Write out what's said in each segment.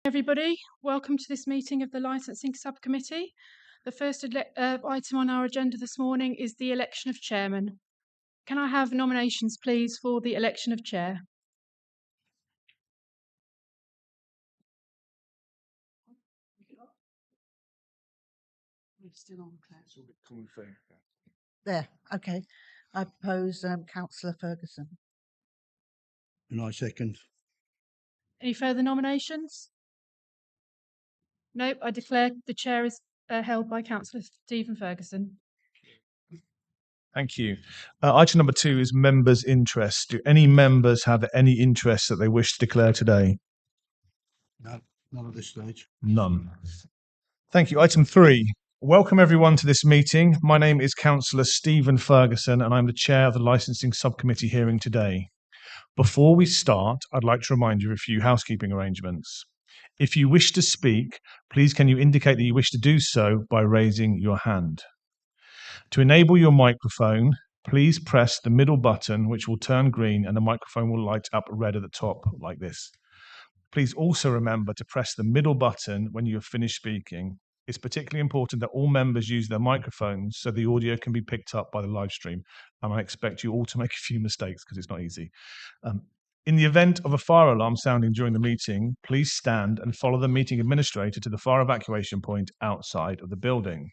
Everybody, welcome to this meeting of the Licensing Subcommittee. The first item on our agenda this morning is the election of chairman. Can I have nominations, please, for the election of chair? There, okay. I propose Councillor Ferguson. And I second. Any further nominations? No, I declare the chair is held by Councillor Stephen Ferguson. Thank you. Item number 2 is members' interests. Do any members have any interests that they wish to declare today? No, not at this stage. None. Thank you. Item 3. Welcome everyone to this meeting. My name is Councillor Stephen Ferguson and I'm the chair of the Licensing Subcommittee hearing today. Before we start, I'd like to remind you of a few housekeeping arrangements. If you wish to speak, please can you indicate that you wish to do so by raising your hand. To enable your microphone, please press the middle button, which will turn green and the microphone will light up red at the top like this. Please also remember to press the middle button when you have finished speaking. It's particularly important that all members use their microphones so the audio can be picked up by the live stream. And I expect you all to make a few mistakes because it's not easy. In the event of a fire alarm sounding during the meeting, please stand and follow the meeting administrator to the fire evacuation point outside of the building.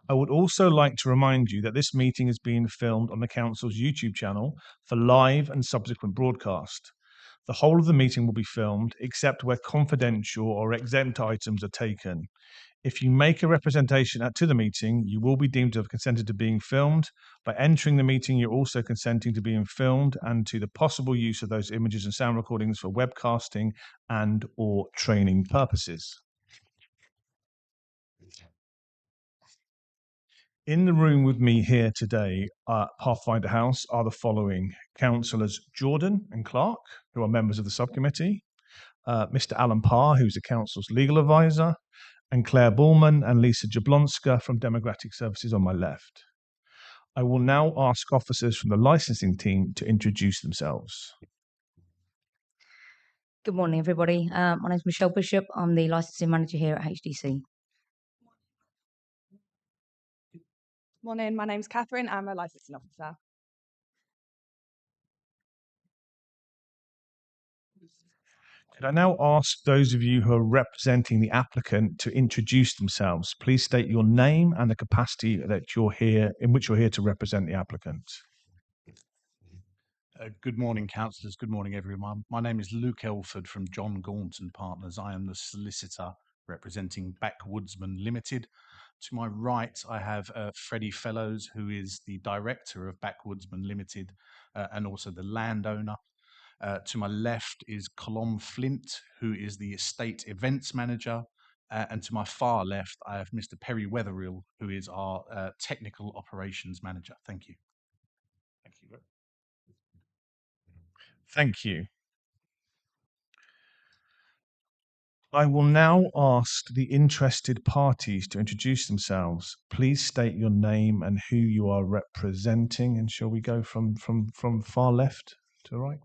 I would also like to remind you that this meeting is being filmed on the Council's YouTube channel for live and subsequent broadcast. The whole of the meeting will be filmed, except where confidential or exempt items are taken. If you make a representation to the meeting, you will be deemed to have consented to being filmed. By entering the meeting, you're also consenting to being filmed and to the possible use of those images and sound recordings for webcasting and or training purposes. In the room with me here today at Pathfinder House are the following councillors: Jordan and Clark, who are members of the subcommittee, Mr. Alan Parr, who's the council's legal advisor, and Claire Bullman and Lisa Jablonska from Democratic Services on my left. I will now ask officers from the licensing team to introduce themselves. Good morning, everybody. My name is Michelle Bishop. I'm the licensing manager here at HDC. Morning, my name's Catherine. I'm a licensing officer. Could I now ask those of you who are representing the applicant to introduce themselves? Please state your name and the capacity that you're here, in which you're here to represent the applicant. Good morning, councillors. Good morning, everyone. My name is Luke Elford from John Gaunt and Partners. I am the solicitor representing Backwoodsman Limited. To my right, I have Freddie Fellows, who is the director of Backwoodsman Limited and also the landowner. To my left is Colom Flint, who is the estate events manager. And to my far left, I have Mr. Perry Wetherill, who is our technical operations manager. Thank you. Thank you. Thank you. I will now ask the interested parties to introduce themselves. Please state your name and who you are representing. And shall we go from far left to right?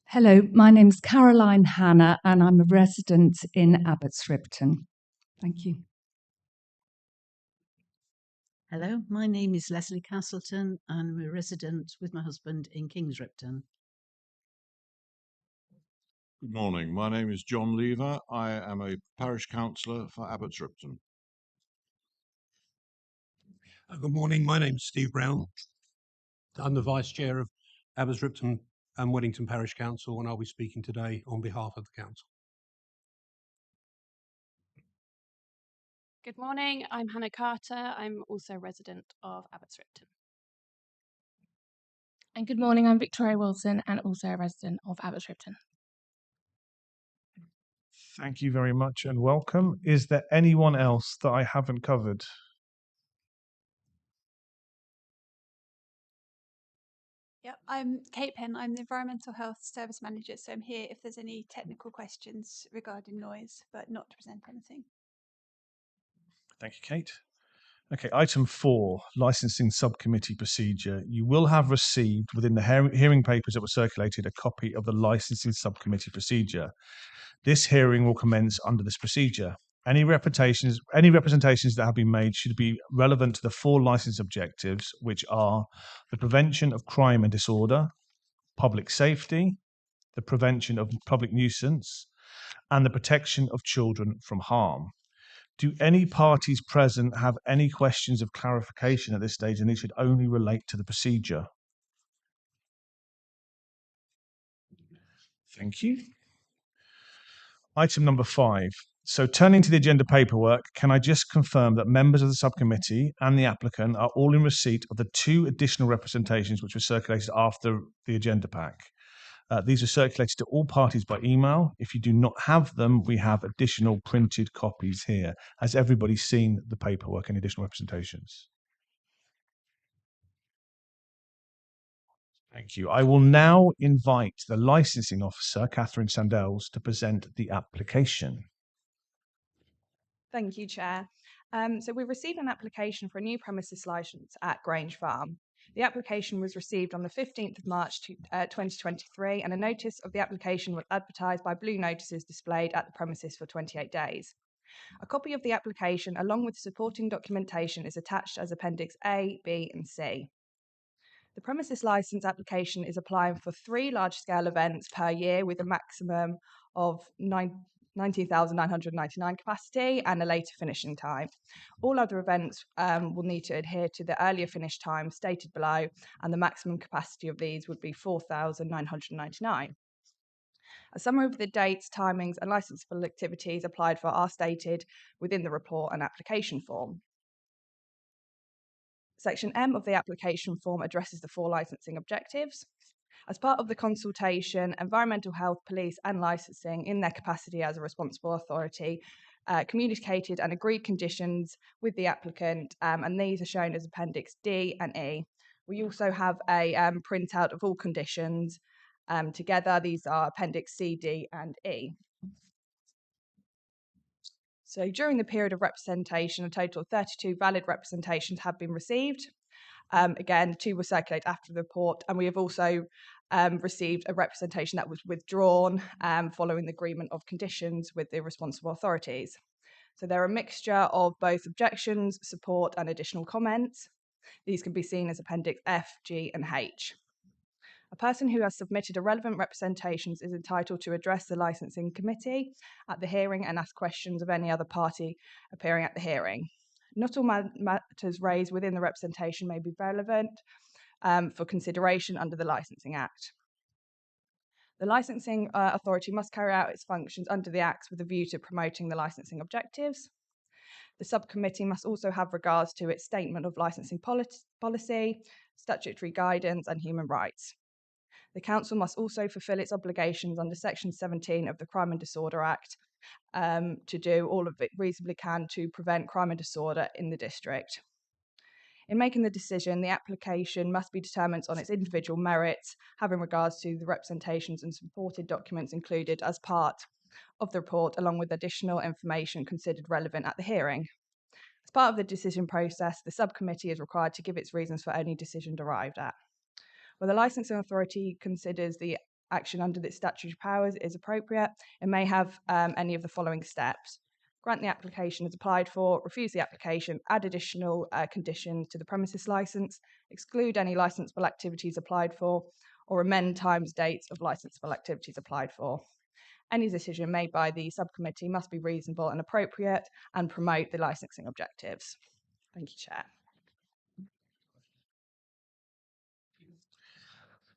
Hello, my name is Caroline Hannah and I'm a resident in Abbotsripton. Thank you. Hello, my name is Leslie Castleton and I'm a resident with my husband in Kingsripton. Good morning, my name is John Lever. I am a parish councillor for Abbotsripton. Good morning, my name is Steve Brown. I'm the Vice Chair of Abbotsripton and Weddington Parish Council and I'll be speaking today on behalf of the Council. Good morning, I'm Hannah Carter. I'm also a resident of Abbotsripton. And good morning, I'm Victoria Wilson and also a resident of Abbotsripton. Thank you very much and welcome. Is there anyone else that I haven't covered? Yep, I'm Kate Penn. I'm the Environmental Health Service Manager, so I'm here if there's any technical questions regarding noise, but not to present anything. Thank you, Kate. Okay, item 4, licensing subcommittee procedure. You will have received within the hearing papers that were circulated a copy of the licensing subcommittee procedure. This hearing will commence under this procedure. Any representations that have been made should be relevant to the 4 license objectives, which are the prevention of crime and disorder, public safety, the prevention of public nuisance, and the protection of children from harm. Do any parties present have any questions of clarification at this stage? And these should only relate to the procedure. Thank you. Item number 5. So turning to the agenda paperwork, can I just confirm that members of the subcommittee and the applicant are all in receipt of the 2 additional representations which were circulated after the agenda pack? These are circulated to all parties by email. If you do not have them, we have additional printed copies here. Has everybody seen the paperwork and additional representations? Thank you. I will now invite the licensing officer, Catherine Sandels, to present the application. Thank you, Chair. So we've received an application for a new premises licence at Grange Farm. The application was received on the 15th of March 2023, and a notice of the application was advertised by blue notices displayed at the premises for 28 days. A copy of the application, along with supporting documentation, is attached as Appendix A, B, and C. The premises licence application is applying for 3 large-scale events per year with a maximum of 19,999 capacity and a later finishing time. All other events will need to adhere to the earlier finish time stated below, and the maximum capacity of these would be 4,999. A summary of the dates, timings, and licensable activities applied for are stated within the report and application form. Section M of the application form addresses the 4 licensing objectives. As part of the consultation, Environmental Health, Police and Licensing, in their capacity as a responsible authority, communicated and agreed conditions with the applicant, and these are shown as Appendix D and E. We also have a printout of all conditions together. These are Appendix C, D and E. So during the period of representation, a total of 32 valid representations have been received. Again, 2 were circulated after the report, and we have also received a representation that was withdrawn following the agreement of conditions with the responsible authorities. So they're a mixture of both objections, support, and additional comments. These can be seen as Appendix F, G, and H. A person who has submitted a relevant representation is entitled to address the licensing committee at the hearing and ask questions of any other party appearing at the hearing. Not all matters raised within the representation may be relevant for consideration under the Licensing Act. The licensing authority must carry out its functions under the Acts with a view to promoting the licensing objectives. The subcommittee must also have regards to its statement of licensing policy, statutory guidance, and human rights. The Council must also fulfil its obligations under Section 17 of the Crime and Disorder Act to do all of it reasonably can to prevent crime and disorder in the district. In making the decision, the application must be determined on its individual merits, having regards to the representations and supported documents included as part of the report, along with additional information considered relevant at the hearing. As part of the decision process, the subcommittee is required to give its reasons for any decision derived at. Where the licensing authority considers the action under its statutory powers is appropriate, it may have any of the following steps: grant the application as applied for, refuse the application, add additional conditions to the premises licence, exclude any licensable activities applied for, or amend times, dates of licensable activities applied for. Any decision made by the subcommittee must be reasonable and appropriate and promote the licensing objectives. Thank you, Chair.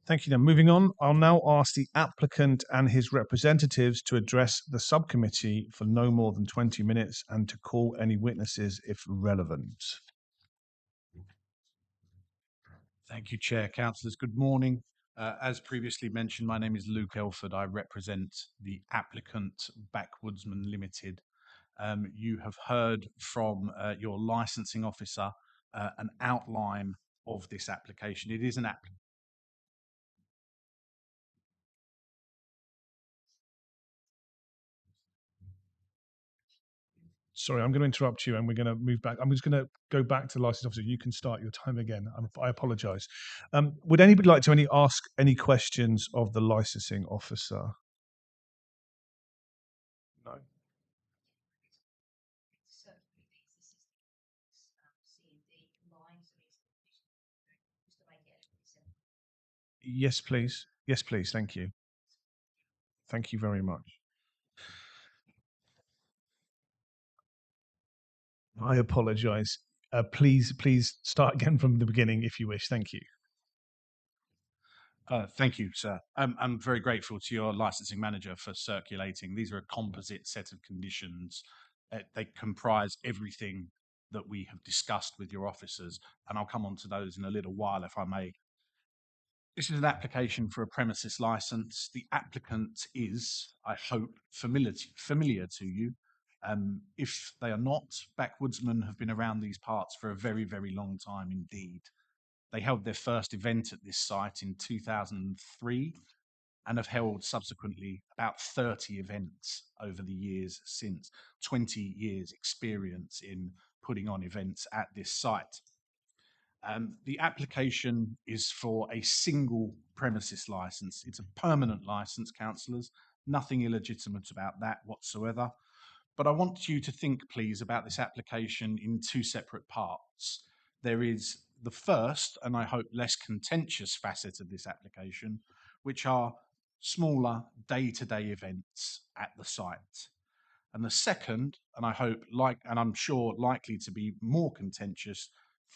Thank you. Now, moving on, I'll now ask the applicant and his representatives to address the subcommittee for no more than 20 minutes and to call any witnesses if relevant. Thank you, Chair. Councillors, good morning. As previously mentioned, my name is Luke Elford. I represent the applicant Backwoodsman Limited. You have heard from your licensing officer an outline of this application. It is an application. Sorry, I'm going to interrupt you, and we're going to move back. I'm just going to go back to the licensing officer. You can start your time again. I apologise. Would anybody like to ask any questions of the licensing officer? No. Yes, please. Yes, please. Thank you. Thank you very much. I apologise. Please start again from the beginning if you wish. Thank you. Thank you, sir. I'm very grateful to your licensing manager for circulating. These are a composite set of conditions. They comprise everything that we have discussed with your officers, and I'll come on to those in a little while, if I may. This is an application for a premises license. The applicant is, I hope, familiar to you. If they are not, backwoodsmen have been around these parts for a very, very long time indeed. They held their first event at this site in 2003 and have held subsequently about 30 events over the years since. 20 years experience in putting on events at this site. The application is for a single premises license. It's a permanent license, councillors. Nothing illegitimate about that whatsoever. But I want you to think, please, about this application in two separate parts. There is the first, and I hope less contentious facet of this application, which are smaller day-to-day events at the site. And the second, and I hope and I'm sure likely to be more contentious,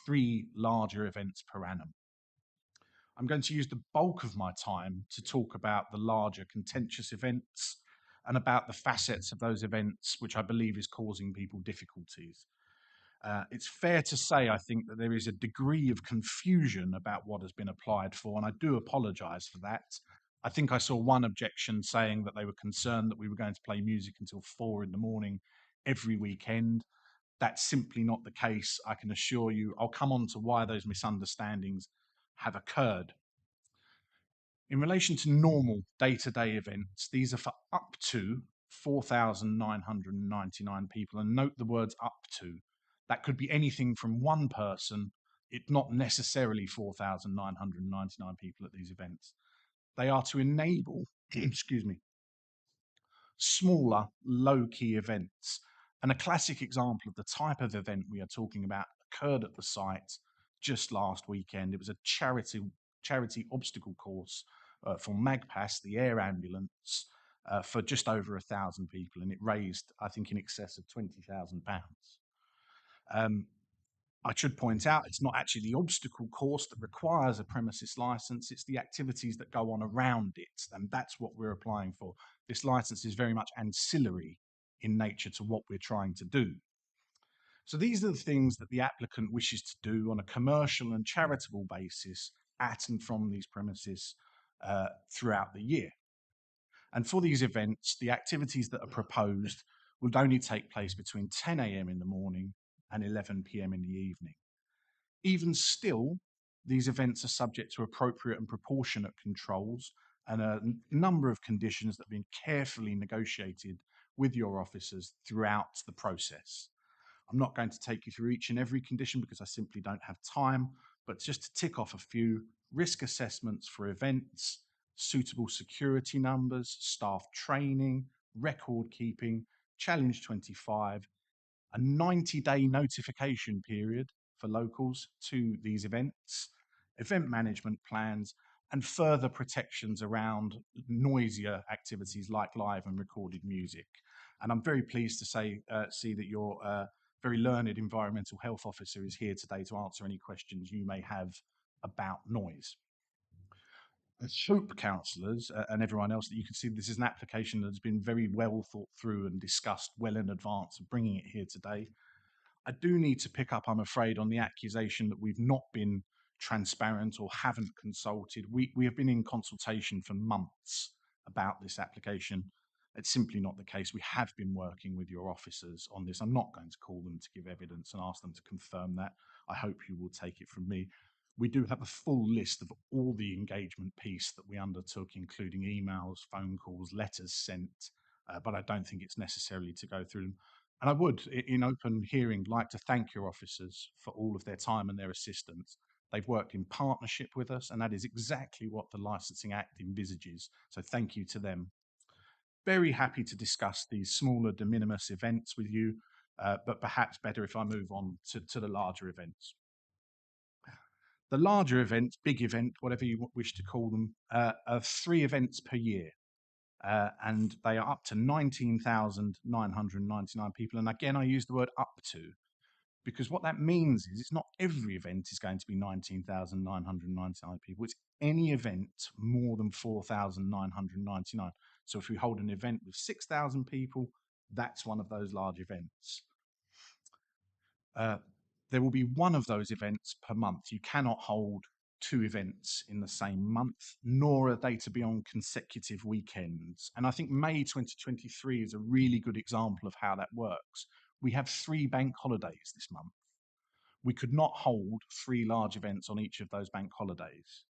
3 larger events per annum. I'm going to use the bulk of my time to talk about the larger contentious events and about the facets of those events which I believe is causing people difficulties. It's fair to say, I think, that there is a degree of confusion about what has been applied for, and I do apologise for that. I think I saw one objection saying that they were concerned that we were going to play music until 4 in the morning every weekend. That's simply not the case, I can assure you. I'll come on to why those misunderstandings have occurred. In relation to normal day-to-day events, these are for up to 4,999 people, and note the words up to. That could be anything from one person, it's not necessarily 4,999 people at these events. They are to enable, excuse me, smaller, low-key events. And a classic example of the type of event we are talking about occurred at the site just last weekend. It was a charity obstacle course for MAGPAS, the air ambulance, for just over 1,000 people, and it raised, I think, in excess of £20,000. I should point out it's not actually the obstacle course that requires a premises license, it's the activities that go on around it, and that's what we're applying for. This license is very much ancillary in nature to what we're trying to do. So these are the things that the applicant wishes to do on a commercial and charitable basis at and from these premises throughout the year. And for these events, the activities that are proposed will only take place between 10 a.m. in the morning and 11 p.m. in the evening. Even still, these events are subject to appropriate and proportionate controls and a number of conditions that have been carefully negotiated with your officers throughout the process. I'm not going to take you through each and every condition because I simply don't have time, but just to tick off a few: risk assessments for events, suitable security numbers, staff training, record keeping, Challenge 25, a 90-day notification period for locals to these events, event management plans, and further protections around noisier activities like live and recorded music. And I'm very pleased to see that your very learned environmental health officer is here today to answer any questions you may have about noise. I hope, councillors and everyone else, that you can see this is an application that's been very well thought through and discussed well in advance of bringing it here today. I do need to pick up, I'm afraid, on the accusation that we've not been transparent or haven't consulted. We have been in consultation for months about this application. It's simply not the case. We have been working with your officers on this. I'm not going to call them to give evidence and ask them to confirm that. I hope you will take it from me. We do have a full list of all the engagement piece that we undertook, including emails, phone calls, letters sent, but I don't think it's necessarily to go through them. And I would, in open hearing, like to thank your officers for all of their time and their assistance. They've worked in partnership with us, and that is exactly what the Licensing Act envisages. So thank you to them. Very happy to discuss these smaller de minimis events with you, but perhaps better if I move on to the larger events. The larger events, big event, whatever you wish to call them, are 3 events per year. And they are up to 19,999 people. And again, I use the word up to, because what that means is it's not every event is going to be 19,999 people. It's any event more than 4,999. So if we hold an event with 6,000 people, that's one of those large events. There will be one of those events per month. You cannot hold 2 events in the same month, nor are they to be on consecutive weekends. And I think May 2023 is a really good example of how that works. We have 3 bank holidays this month. We could not hold 3 large events on each of those bank holidays,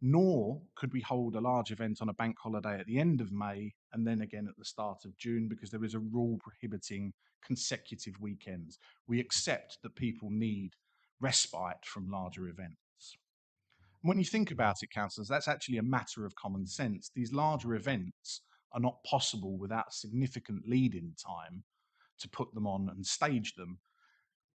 nor could we hold a large event on a bank holiday at the end of May and then again at the start of June, because there is a rule prohibiting consecutive weekends. We accept that people need respite from larger events. When you think about it, councillors, that's actually a matter of common sense. These larger events are not possible without significant lead-in time to put them on and stage them.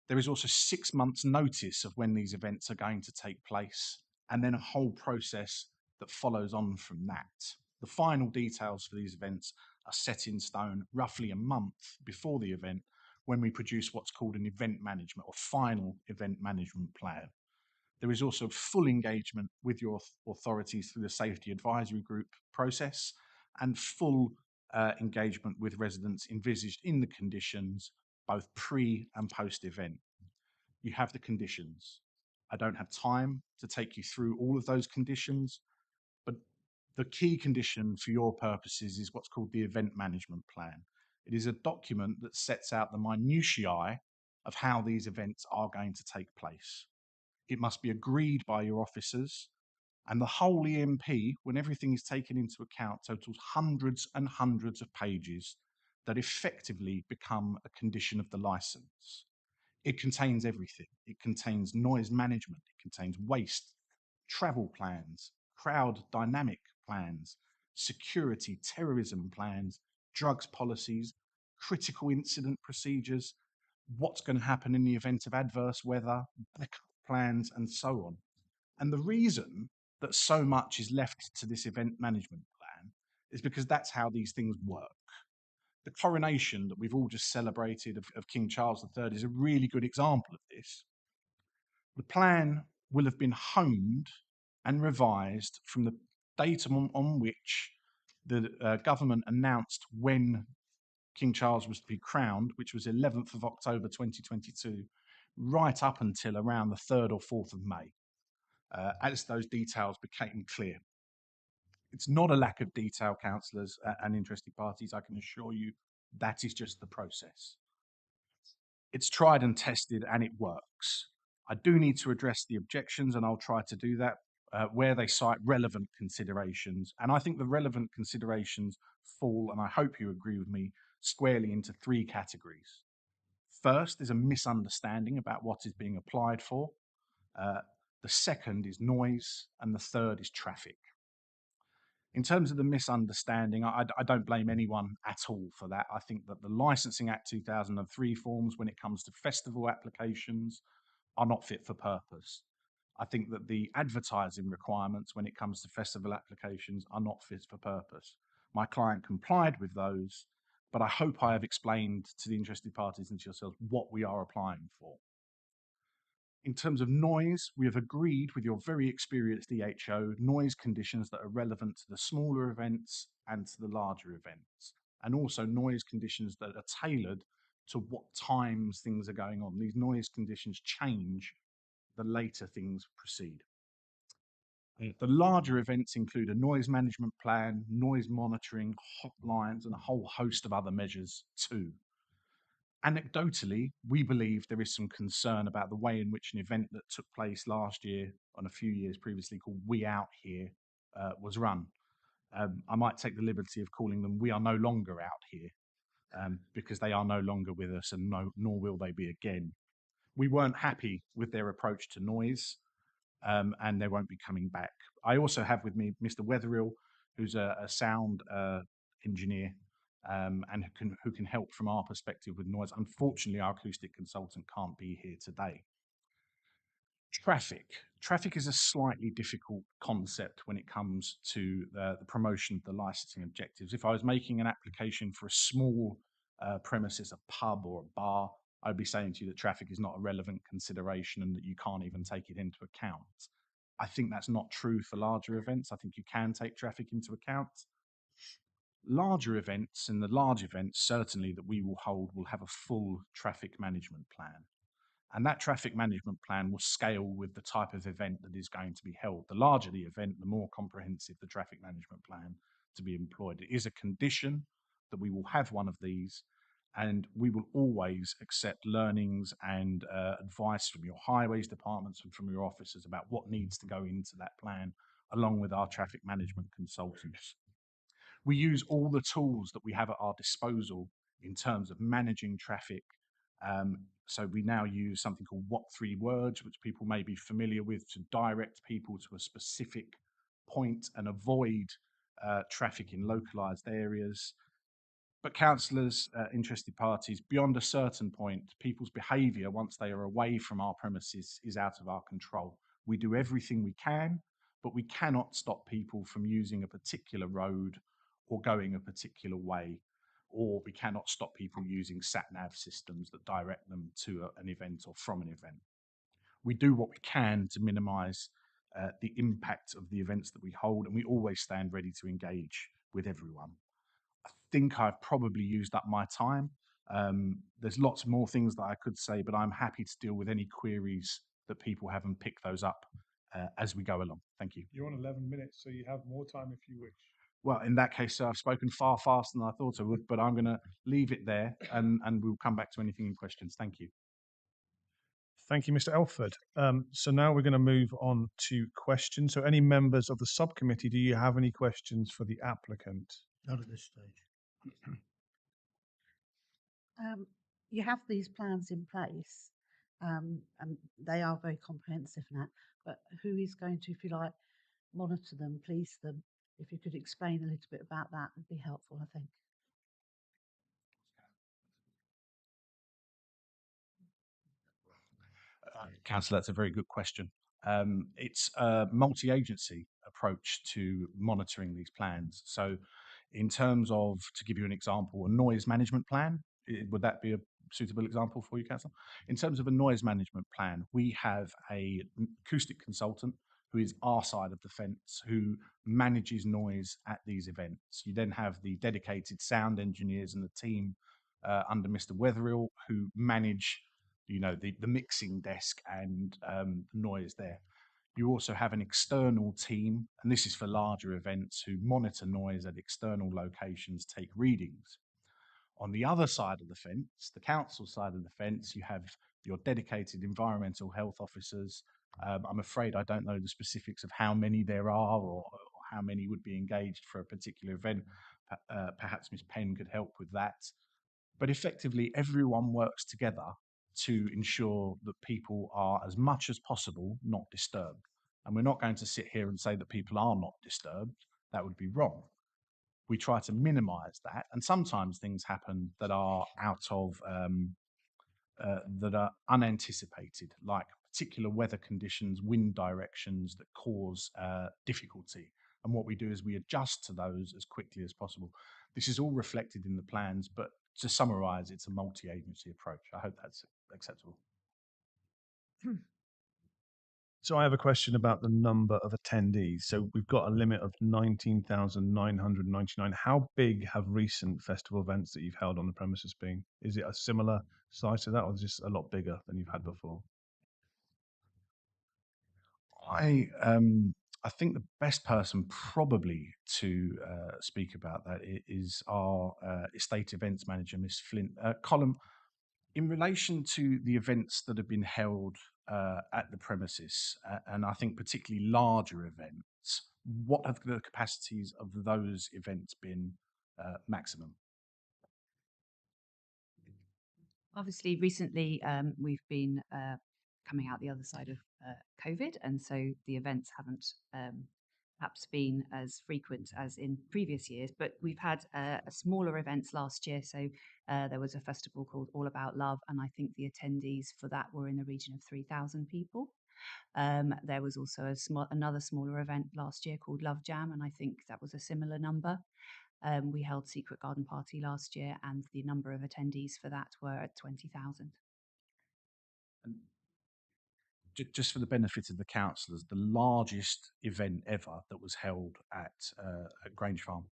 There is also 6 months' notice of when these events are going to take place, and then a whole process that follows on from that. The final details for these events are set in stone roughly a month before the event, when we produce what's called an event management or final event management plan. There is also full engagement with your authorities through the safety advisory group process, and full engagement with residents envisaged in the conditions, both pre and post event. You have the conditions. I don't have time to take you through all of those conditions, but the key condition for your purposes is what's called the event management plan. It is a document that sets out the minutiae of how these events are going to take place. It must be agreed by your officers, and the whole EMP, when everything is taken into account, totals hundreds and hundreds of pages that effectively become a condition of the licence. It contains everything. It contains noise management, it contains waste, travel plans, crowd dynamic plans, security, terrorism plans, drugs policies, critical incident procedures, what's going to happen in the event of adverse weather, backup plans, and so on. And the reason that so much is left to this event management plan is because that's how these things work. The coronation that we've all just celebrated of King Charles III is a really good example of this. The plan will have been honed and revised from the date on which the government announced when King Charles was to be crowned, which was 11th of October 2022, right up until around the 3rd or 4th of May, as those details became clear. It's not a lack of detail, councillors and interested parties, I can assure you. That is just the process. It's tried and tested, and it works. I do need to address the objections, and I'll try to do that where they cite relevant considerations. And I think the relevant considerations fall, and I hope you agree with me, squarely into 3 categories. First is a misunderstanding about what is being applied for. The second is noise, and the third is traffic. In terms of the misunderstanding, I don't blame anyone at all for that. I think that the Licensing Act 2003 forms, when it comes to festival applications, are not fit for purpose. I think that the advertising requirements when it comes to festival applications are not fit for purpose. My client complied with those, but I hope I have explained to the interested parties and to yourselves what we are applying for. In terms of noise, we have agreed with your very experienced EHO noise conditions that are relevant to the smaller events and to the larger events, and also noise conditions that are tailored to what times things are going on. These noise conditions change the later things proceed. The larger events include a noise management plan, noise monitoring, hotlines, and a whole host of other measures too. Anecdotally, we believe there is some concern about the way in which an event that took place last year and a few years previously called We Out Here was run. I might take the liberty of calling them We Are No Longer Out Here. because they are no longer with us, and nor will they be again. We weren't happy with their approach to noise, and they won't be coming back. I also have with me Mr. Wetherill, who's a sound engineer, and who can help from our perspective with noise. Unfortunately, our acoustic consultant can't be here today. Traffic is a slightly difficult concept when it comes to the promotion of the licensing objectives. If I was making an application for a small premises, a pub or a bar, I'd be saying to you that traffic is not a relevant consideration and that you can't even take it into account. I think that's not true for larger events. I think you can take traffic into account. Larger events, and the large events certainly that we will hold, will have a full traffic management plan. And that traffic management plan will scale with the type of event that is going to be held. The larger the event, the more comprehensive the traffic management plan to be employed. It is a condition that we will have one of these, and we will always accept learnings and advice from your highways departments and from your officers about what needs to go into that plan, along with our traffic management consultants. We use all the tools that we have at our disposal in terms of managing traffic. So we now use something called What 3 Words, which people may be familiar with, to direct people to a specific point and avoid traffic in localised areas. But councillors, interested parties, beyond a certain point, people's behaviour once they are away from our premises is out of our control. We do everything we can, but we cannot stop people from using a particular road or going a particular way, or we cannot stop people using sat-nav systems that direct them to an event or from an event. We do what we can to minimise the impact of the events that we hold, and we always stand ready to engage with everyone. I think I've probably used up my time. There's lots more things that I could say, but I'm happy to deal with any queries that people have and pick those up as we go along. Thank you. You're on 11 minutes, so you have more time if you wish. Well, in that case, I've spoken far faster than I thought I would, but I'm going to leave it there, and we'll come back to anything in questions. Thank you. Thank you, Mr. Elford. So now we're going to move on to questions. So any members of the subcommittee, do you have any questions for the applicant? Not at this stage. You have these plans in place, and they are very comprehensive now, but who is going to, if you like, monitor them, police them? If you could explain a little bit about that, would be helpful, I think. Councillor, that's a very good question. It's a multi-agency approach to monitoring these plans. So in terms of, to give you an example, a noise management plan, would that be a suitable example for you, Councillor? In terms of a noise management plan, we have an acoustic consultant who is our side of the fence, who manages noise at these events. You then have the dedicated sound engineers and the team under Mr. Wetherill, who manage the mixing desk and noise there. You also have an external team, and this is for larger events, who monitor noise at external locations, take readings. On the other side of the fence, the council side of the fence, you have your dedicated environmental health officers. I'm afraid I don't know the specifics of how many there are or how many would be engaged for a particular event. Perhaps Ms. Penn could help with that. But effectively, everyone works together to ensure that people are, as much as possible, not disturbed. And we're not going to sit here and say that people are not disturbed. That would be wrong. We try to minimise that, and sometimes things happen that are that are unanticipated, like particular weather conditions, wind directions that cause difficulty. And what we do is we adjust to those as quickly as possible. This is all reflected in the plans, but to summarise, it's a multi-agency approach. I hope that's acceptable. So I have a question about the number of attendees. So we've got a limit of 19,999. How big have recent festival events that you've held on the premises been? Is it a similar size to that, or just a lot bigger than you've had before? I think the best person probably to speak about that is our estate events manager, Miss Flint. Colin, in relation to the events that have been held at the premises, and I think particularly larger events, what have the capacities of those events been maximum? Obviously, recently we've been coming out the other side of COVID, and so the events haven't perhaps been as frequent as in previous years, but we've had smaller events last year. So there was a festival called All About Love, and I think the attendees for that were in the region of 3,000 people. There was also another smaller event last year called Love Jam, and I think that was a similar number. We held Secret Garden Party last year, and the number of attendees for that were at 20,000. Just for the benefit of the councillors, the largest event ever that was held at Grange Farm.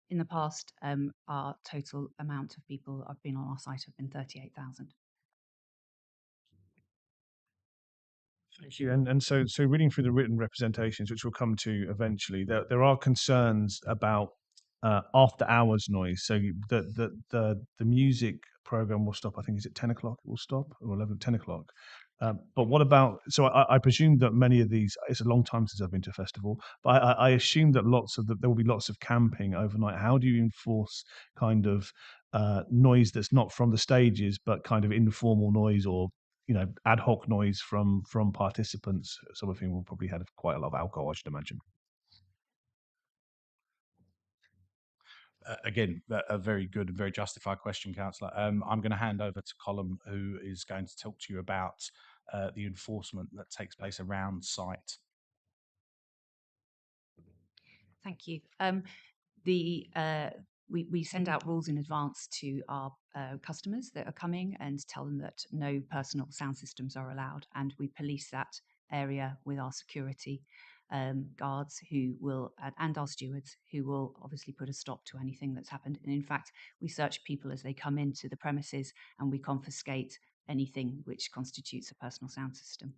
In the past, our total amount of people who have been on our site have been 38,000. Thank you. And so reading through the written representations, which we'll come to eventually, there are concerns about after hours noise. So the music program will stop. I think is it 10 o'clock? It will stop, or 10 o'clock. But what about? So I presume that many of these. It's a long time since I've been to a festival, but I assume that there will be lots of camping overnight. How do you enforce kind of noise that's not from the stages, but kind of informal noise or ad hoc noise from participants, some of whom will probably have quite a lot of alcohol, I should imagine. Again, a very good and very justified question, Councillor. I'm going to hand over to Colin, who is going to talk to you about the enforcement that takes place around site. Thank you. We send out rules in advance to our customers that are coming and tell them that no personal sound systems are allowed, and we police that area with our security guards who will, and our stewards who will obviously put a stop to anything that's happened. And in fact, we search people as they come into the premises and we confiscate anything which constitutes a personal sound system.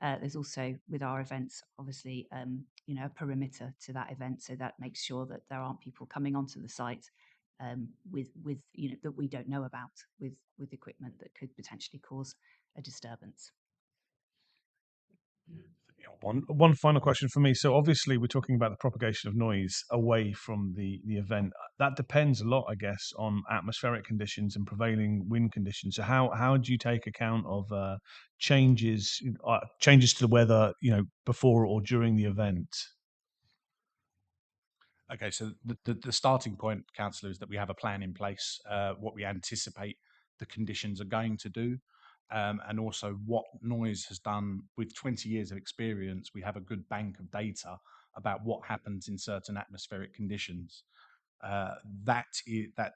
There's also, with our events, obviously, a perimeter to that event, so that makes sure that there aren't people coming onto the site with that we don't know about with equipment that could potentially cause a disturbance. One final question for me. So obviously we're talking about the propagation of noise away from the event. That depends a lot, I guess, on atmospheric conditions and prevailing wind conditions. So how do you take account of changes to the weather, before or during the event? Okay, so the starting point, Councillor, is that we have a plan in place, what we anticipate the conditions are going to do, and also what noise has done. With 20 years of experience, we have a good bank of data about what happens in certain atmospheric conditions. That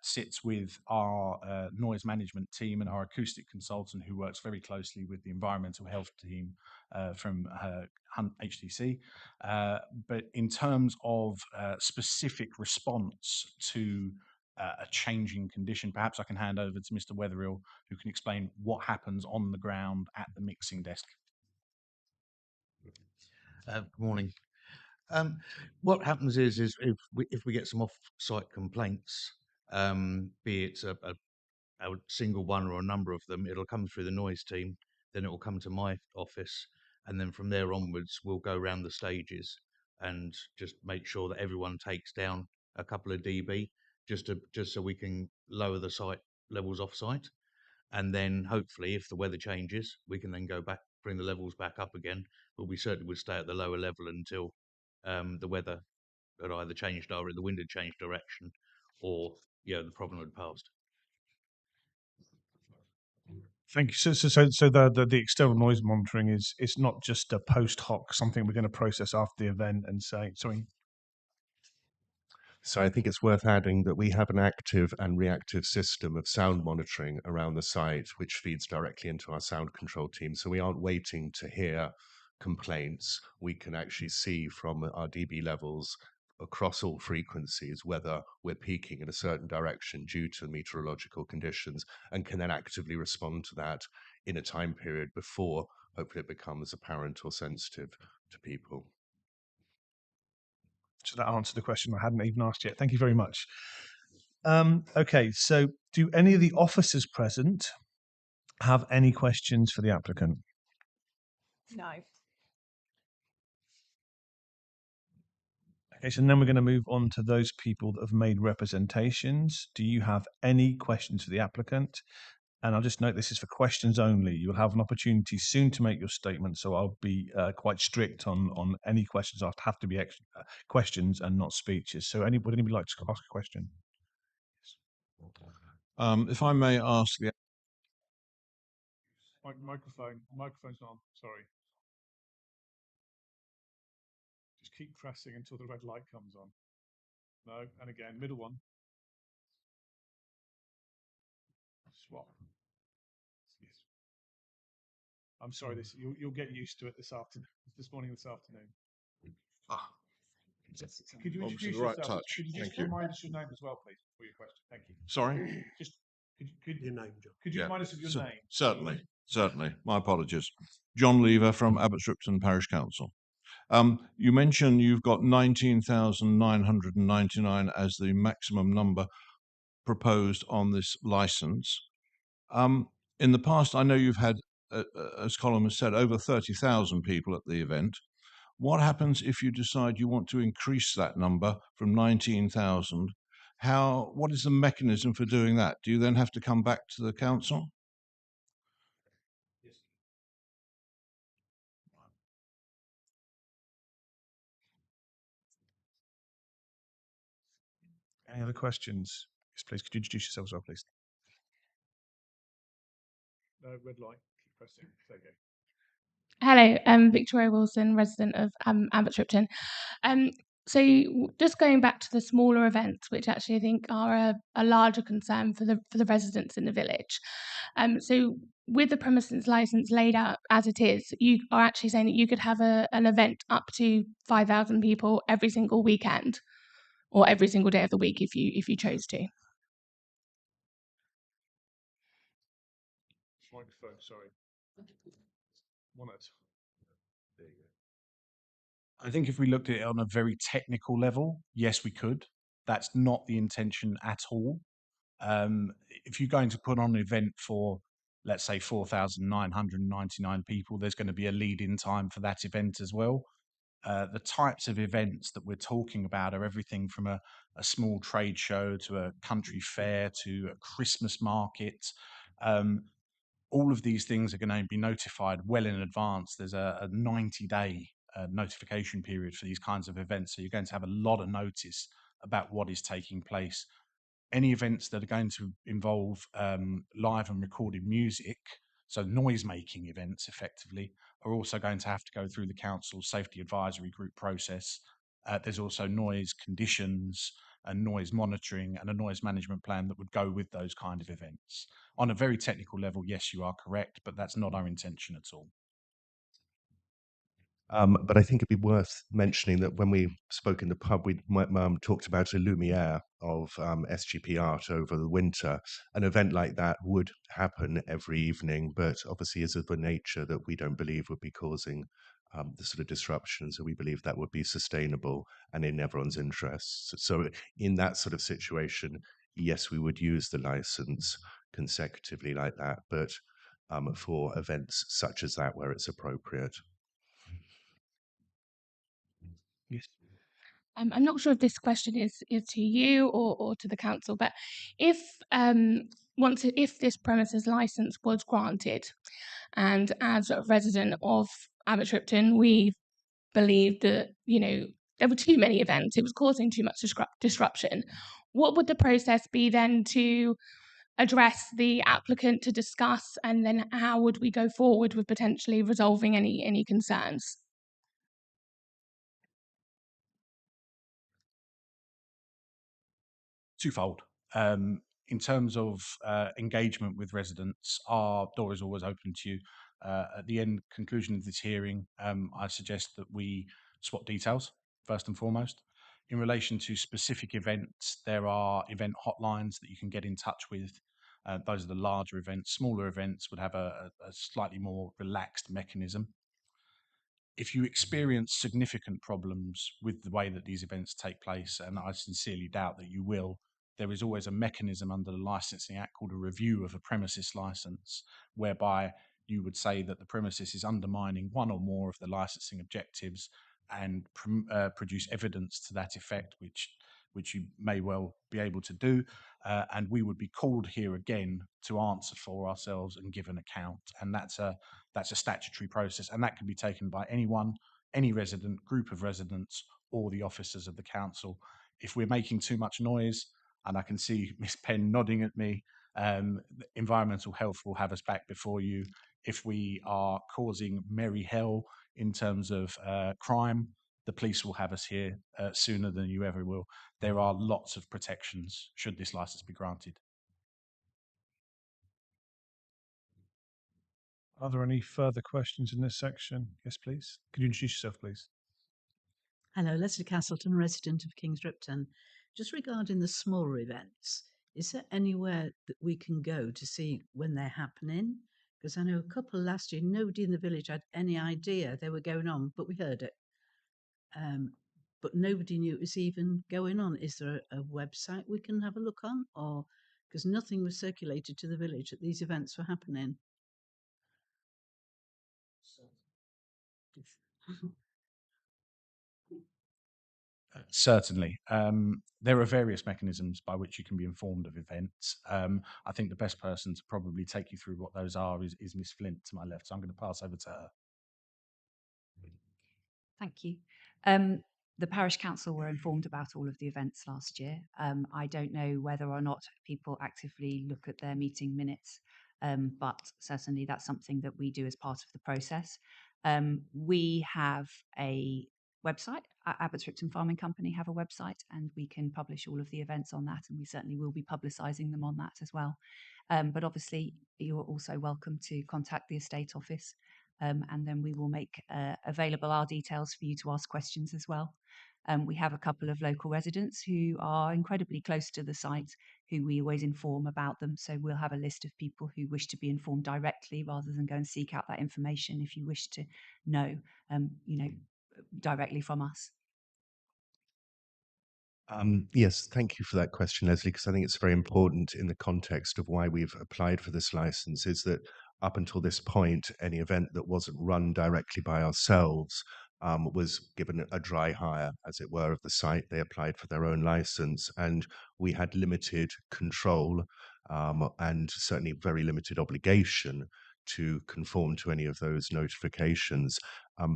sits with our noise management team and our acoustic consultant, who works very closely with the environmental health team from Hunt HTC. But in terms of specific response to a changing condition, perhaps I can hand over to Mr. Wetherill, who can explain what happens on the ground at the mixing desk. Good morning. What happens is if we get some off-site complaints, be it a single one or a number of them, it'll come through the noise team, then it will come to my office, and then from there onwards, we'll go around the stages and just make sure that everyone takes down a couple of dB, just so we can lower the site levels off-site, and then hopefully, if the weather changes, we can then go back, bring the levels back up again. But we certainly would stay at the lower level until the weather had either changed, or the wind had changed direction, or the problem had passed. Thank you. So the external noise monitoring is not just a post hoc something we're going to process after the event and say sorry. So I think it's worth adding that we have an active and reactive system of sound monitoring around the site, which feeds directly into our sound control team. So we aren't waiting to hear complaints. We can actually see from our dB levels across all frequencies whether we're peaking in a certain direction due to meteorological conditions, and can then actively respond to that in a time period before hopefully it becomes apparent or sensitive to people. So that answered the question I hadn't even asked yet. Thank you very much. Okay, so do any of the officers present have any questions for the applicant? No. Okay, so then we're going to move on to those people that have made representations. Do you have any questions for the applicant? And I'll just note this is for questions only. You'll have an opportunity soon to make your statement, so I'll be quite strict on any questions. I'll have to be questions and not speeches. So would anybody like to ask a question? If I may ask the Microphone's on, sorry. Just keep pressing until the red light comes on. No, and again, middle one. Swap. Yes. I'm sorry, you'll get used to it this morning, this afternoon. Could you obviously introduce the right yourself? touch. Could you just Thank you. remind us your name as well, please, for your question? Thank you. Sorry? Just could Your name, John. Could you Yeah, remind us of your name? Certainly, certainly. My apologies. John Lever from Abbots Ripton Parish Council. You mentioned you've got 19,999 as the maximum number proposed on this license. In the past, I know you've had, as Colin has said, over 30,000 people at the event. What happens if you decide you want to increase that number from 19,000? What is the mechanism for doing that? Do you then have to come back to the council? Any other questions? Yes, please. Could you introduce yourself as well, please? No, red light. Keep pressing. There you go. Hello, I'm Victoria Wilson, resident of Abbots Ripton. So just going back to the smaller events, which actually I think are a larger concern for the residents in the village. So with the premises license laid out as it is, you are actually saying that you could have an event up to 5,000 people every single weekend, or every single day of the week if you chose to. Microphone, sorry. One at. There you go. I think if we looked at it on a very technical level, yes, we could. That's not the intention at all. If you're going to put on an event for, let's say, 4,999 people, there's going to be a lead-in time for that event as well. The types of events that we're talking about are everything from a small trade show to a country fair to a Christmas market. All of these things are going to be notified well in advance. There's a 90-day notification period for these kinds of events. So you're going to have a lot of notice about what is taking place. Any events that are going to involve live and recorded music, so noise-making events effectively, are also going to have to go through the council's safety advisory group process. There's also noise conditions and noise monitoring and a noise management plan that would go with those kind of events. On a very technical level, yes, you are correct, but that's not our intention at all. But I think it'd be worth mentioning that when we spoke in the pub, we talked about a lumiere of SGP art over the winter. An event like that would happen every evening, but obviously is of a nature that we don't believe would be causing the sort of disruption. So we believe that would be sustainable and in everyone's interests. So in that sort of situation, yes, we would use the license consecutively like that, but for events such as that where it's appropriate. Yes. I'm not sure if this question is to you or to the council, but if if this premises license was granted, and as a resident of Abbots Ripton, we believed that there were too many events, it was causing too much disruption. What would the process be then to address the applicant to discuss, and then how would we go forward with potentially resolving any concerns? Twofold. In terms of engagement with residents, our door is always open to you. At the conclusion of this hearing, I suggest that we swap details first and foremost. In relation to specific events, there are event hotlines that you can get in touch with. Those are the larger events. Smaller events would have a slightly more relaxed mechanism. If you experience significant problems with the way that these events take place, and I sincerely doubt that you will, there is always a mechanism under the Licensing Act called a review of a premises license, whereby you would say that the premises is undermining one or more of the licensing objectives. and produce evidence to that effect, which you may well be able to do, and we would be called here again to answer for ourselves and give an account. And that's a statutory process, and that can be taken by anyone, any resident, group of residents, or the officers of the council. If we're making too much noise, and I can see Miss Penn nodding at me, environmental health will have us back before you. If we are causing merry hell in terms of crime, the police will have us here sooner than you ever will. There are lots of protections should this license be granted. Are there any further questions in this section? Yes, please. Could you introduce yourself, please? Hello, Leslie Castleton, resident of Kings Ripton. Just regarding the smaller events, is there anywhere that we can go to see when they're happening? Because I know a couple last year, nobody in the village had any idea they were going on, but we heard it. But nobody knew it was even going on. Is there a website we can have a look on? Or because nothing was circulated to the village that these events were happening? Certainly. There are various mechanisms by which you can be informed of events. I think the best person to probably take you through what those are is Miss Flint to my left. So I'm going to pass over to her. Thank you. The parish council were informed about all of the events last year. I don't know whether or not people actively look at their meeting minutes, but certainly that's something that we do as part of the process. We have a website. Abbots Ripton Farming Company have a website, and we can publish all of the events on that, and we certainly will be publicising them on that as well. But obviously, you're also welcome to contact the estate office, and then we will make available our details for you to ask questions as well. We have a couple of local residents who are incredibly close to the site, who we always inform about them. So we'll have a list of people who wish to be informed directly, rather than go and seek out that information. If you wish to know, directly from us. Yes, thank you for that question, Leslie, because I think it's very important in the context of why we've applied for this license, is that up until this point, any event that wasn't run directly by ourselves was given a dry hire, as it were, of the site. They applied for their own license, and we had limited control and certainly very limited obligation to conform to any of those notifications.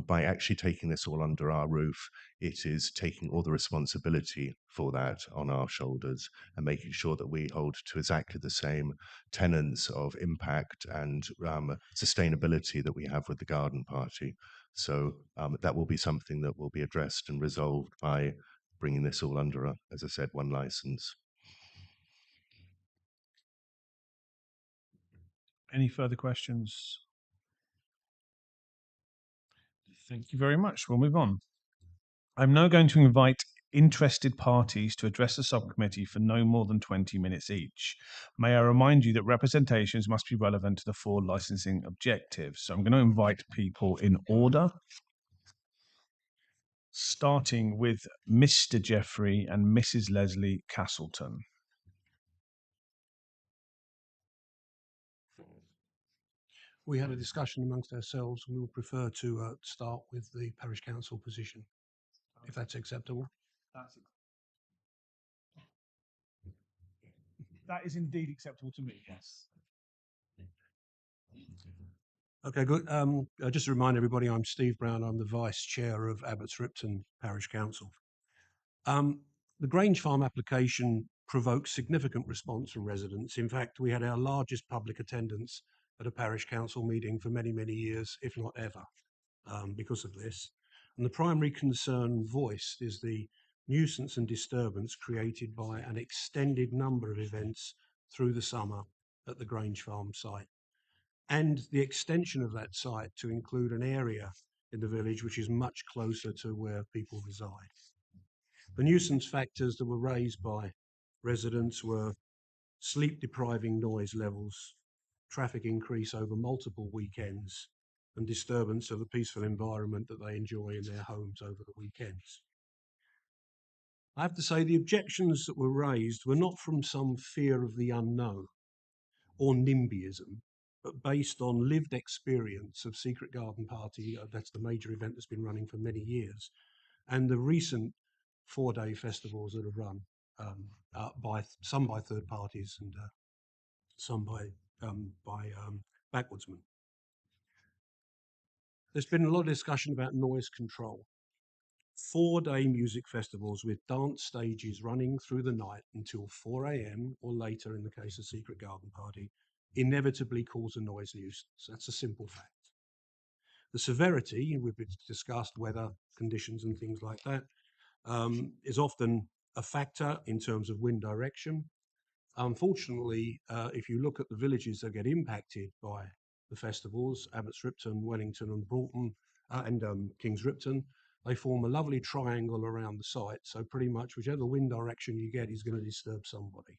By actually taking this all under our roof, it is taking all the responsibility for that on our shoulders and making sure that we hold to exactly the same tenets of impact and sustainability that we have with the garden party. So that will be something that will be addressed and resolved by bringing this all under, as I said, one license. Any further questions? Thank you very much. We'll move on. I'm now going to invite interested parties to address the subcommittee for no more than 20 minutes each. May I remind you that representations must be relevant to the 4 licensing objectives. So I'm going to invite people in order, starting with Mr. Jeffrey and Mrs. Leslie Castleton. We had a discussion amongst ourselves, and we would prefer to start with the parish council position, if that's acceptable. That is indeed acceptable to me, yes. Okay, good. Just to remind everybody, I'm Steve Brown. I'm the Vice Chair of Abbots Ripton Parish Council. The Grange Farm application provoked significant response from residents. In fact, we had our largest public attendance at a parish council meeting for many, many years, if not ever, because of this. And the primary concern voiced is the nuisance and disturbance created by an extended number of events through the summer at the Grange Farm site, and the extension of that site to include an area in the village which is much closer to where people reside. The nuisance factors that were raised by residents were sleep-depriving noise levels, traffic increase over multiple weekends, and disturbance of the peaceful environment that they enjoy in their homes over the weekends. I have to say the objections that were raised were not from some fear of the unknown or NIMBYism, but based on lived experience of Secret Garden Party. That's the major event that's been running for many years, and the recent 4-day festivals that have run by some by third parties and some by backwoodsmen. There's been a lot of discussion about noise control. 4-day music festivals with dance stages running through the night until 4 a.m. or later in the case of Secret Garden Party inevitably cause a noise nuisance. That's a simple fact. The severity, we've discussed weather conditions and things like that, is often a factor in terms of wind direction. Unfortunately, if you look at the villages that get impacted by the festivals, Abbots Ripton, Wellington and Broughton and Kings Ripton, they form a lovely triangle around the site. So pretty much whichever wind direction you get is going to disturb somebody.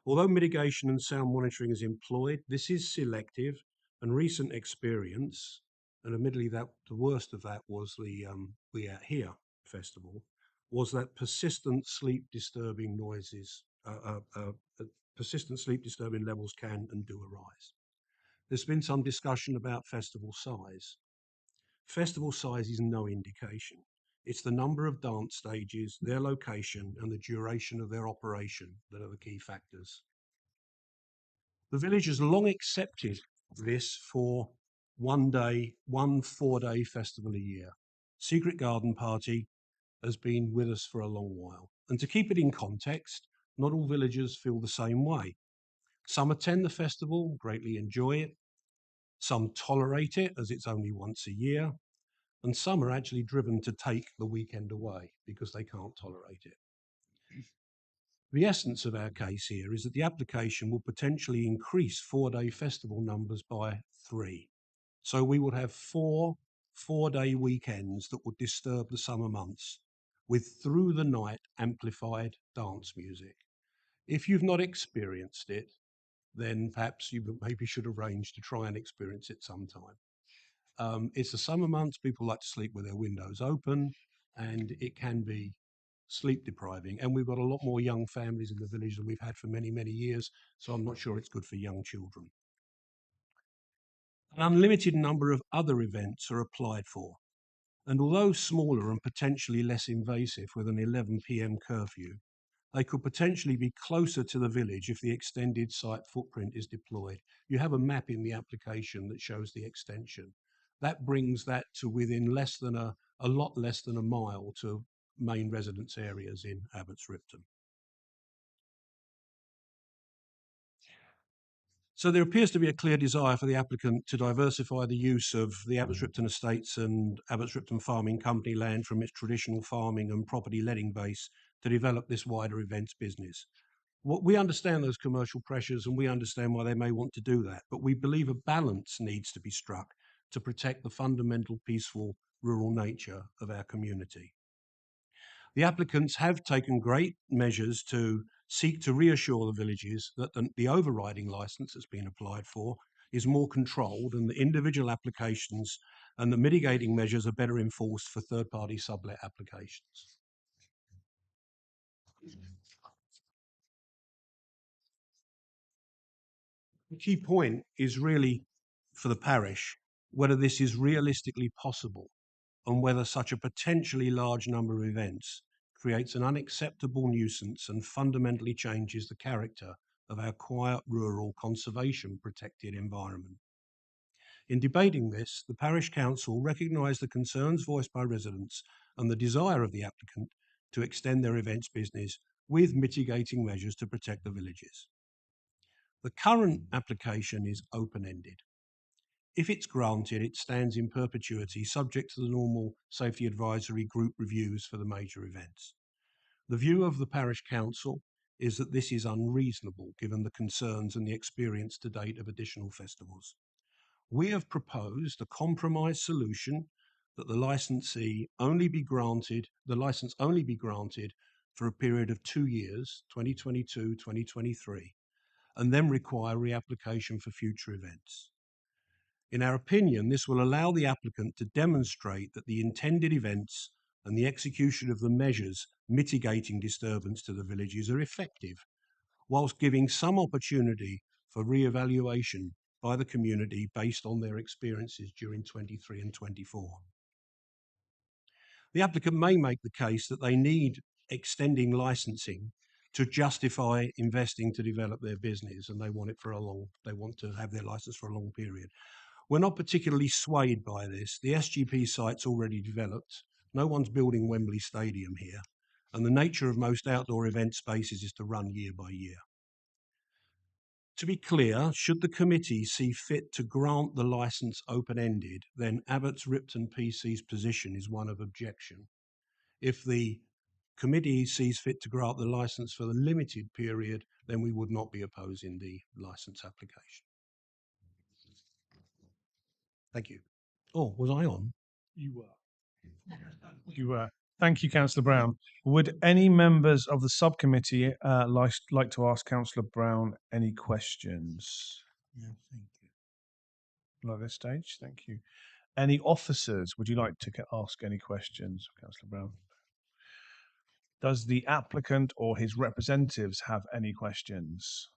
Although mitigation and sound monitoring is employed, this is selective, and recent experience, and admittedly that the worst of that was the We Out Here festival, was that persistent sleep disturbing noises, persistent sleep disturbing levels can and do arise. There's been some discussion about festival size. Festival size is no indication. It's the number of dance stages, their location, and the duration of their operation that are the key factors. The village has long accepted this for one 4-day festival a year. Secret Garden Party has been with us for a long while. And to keep it in context, not all villagers feel the same way. Some attend the festival, greatly enjoy it. Some tolerate it as it's only once a year. And some are actually driven to take the weekend away because they can't tolerate it. The essence of our case here is that the application will potentially increase 4-day festival numbers by 3. So we would have 4 4-day weekends that would disturb the summer months with through the night amplified dance music. If you've not experienced it, then perhaps you maybe should arrange to try and experience it sometime. It's the summer months, people like to sleep with their windows open, and it can be sleep depriving. And we've got a lot more young families in the village than we've had for many, many years, so I'm not sure it's good for young children. An unlimited number of other events are applied for, and although smaller and potentially less invasive with an 11 p.m. curfew, they could potentially be closer to the village if the extended site footprint is deployed. You have a map in the application that shows the extension. That brings that to within a lot less than a mile to main residence areas in Abbots Ripton. So there appears to be a clear desire for the applicant to diversify the use of the Abbots Ripton Estates and Abbots Ripton Farming Company land from its traditional farming and property letting base to develop this wider events business. We understand those commercial pressures and we understand why they may want to do that, but we believe a balance needs to be struck to protect the fundamental peaceful rural nature of our community. The applicants have taken great measures to seek to reassure the villages that the overriding licence that's been applied for is more controlled and the individual applications and the mitigating measures are better enforced for third-party sublet applications. The key point is really for the parish whether this is realistically possible and whether such a potentially large number of events creates an unacceptable nuisance and fundamentally changes the character of our quiet, rural, conservation-protected environment. In debating this, the Parish Council recognised the concerns voiced by residents and the desire of the applicant to extend their events business with mitigating measures to protect the villages. The current application is open-ended. If it's granted, it stands in perpetuity, subject to the normal safety advisory group reviews for the major events. The view of the Parish Council is that this is unreasonable given the concerns and the experience to date of additional festivals. We have proposed a compromise solution that the license only be granted for a period of 2 years, 2022-2023, and then require reapplication for future events. In our opinion, this will allow the applicant to demonstrate that the intended events and the execution of the measures mitigating disturbance to the villages are effective, whilst giving some opportunity for re-evaluation by the community based on their experiences during 23 and 24. The applicant may make the case that they need extending licensing to justify investing to develop their business, and they want to have their license for a long period. We're not particularly swayed by this. The SGP site's already developed. No one's building Wembley Stadium here, and the nature of most outdoor event spaces is to run year by year. To be clear, should the committee see fit to grant the licence open-ended, then Abbots Ripton PC's position is one of objection. If the committee sees fit to grant the licence for the limited period, then we would not be opposing the licence application. Thank you. Oh, was I on? You were. You were. Thank you, Councillor Brown. Would any members of the subcommittee like to ask Councillor Brown any questions? Yeah, thank you. Not at this stage, thank you. Any officers, would you like to ask any questions, Councillor Brown? Does the applicant or his representatives have any questions?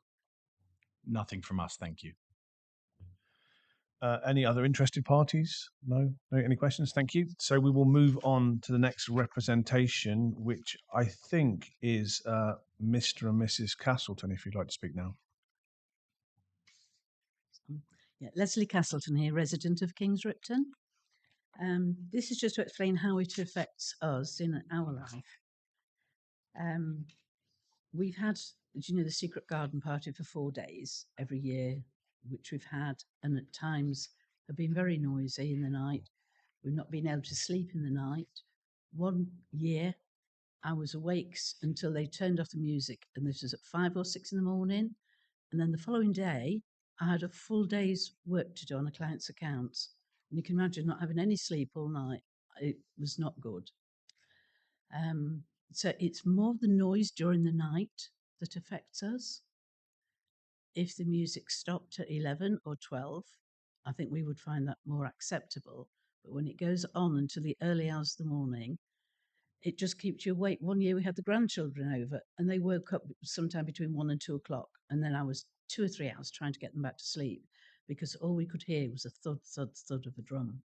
Nothing from us, thank you. Any other interested parties? No? No? Any questions? Thank you. So we will move on to the next representation, which I think is Mr. and Mrs. Castleton, if you'd like to speak now. Yeah, Leslie Castleton here, resident of Kings Ripton. This is just to explain how it affects us in our life. We've had, as you know, the secret garden party for 4 days every year, which we've had, and at times have been very noisy in the night. We've not been able to sleep in the night. One year, I was awake until they turned off the music, and this was at 5 or 6 in the morning. And then the following day, I had a full day's work to do on a client's accounts. And you can imagine not having any sleep all night. It was not good. So it's more the noise during the night that affects us. If the music stopped at 11 or 12, I think we would find that more acceptable. But when it goes on until the early hours of the morning, it just keeps you awake. One year we had the grandchildren over and they woke up sometime between 1 and 2 o'clock. And then I was 2 or 3 hours trying to get them back to sleep because all we could hear was a thud, thud, thud of a drum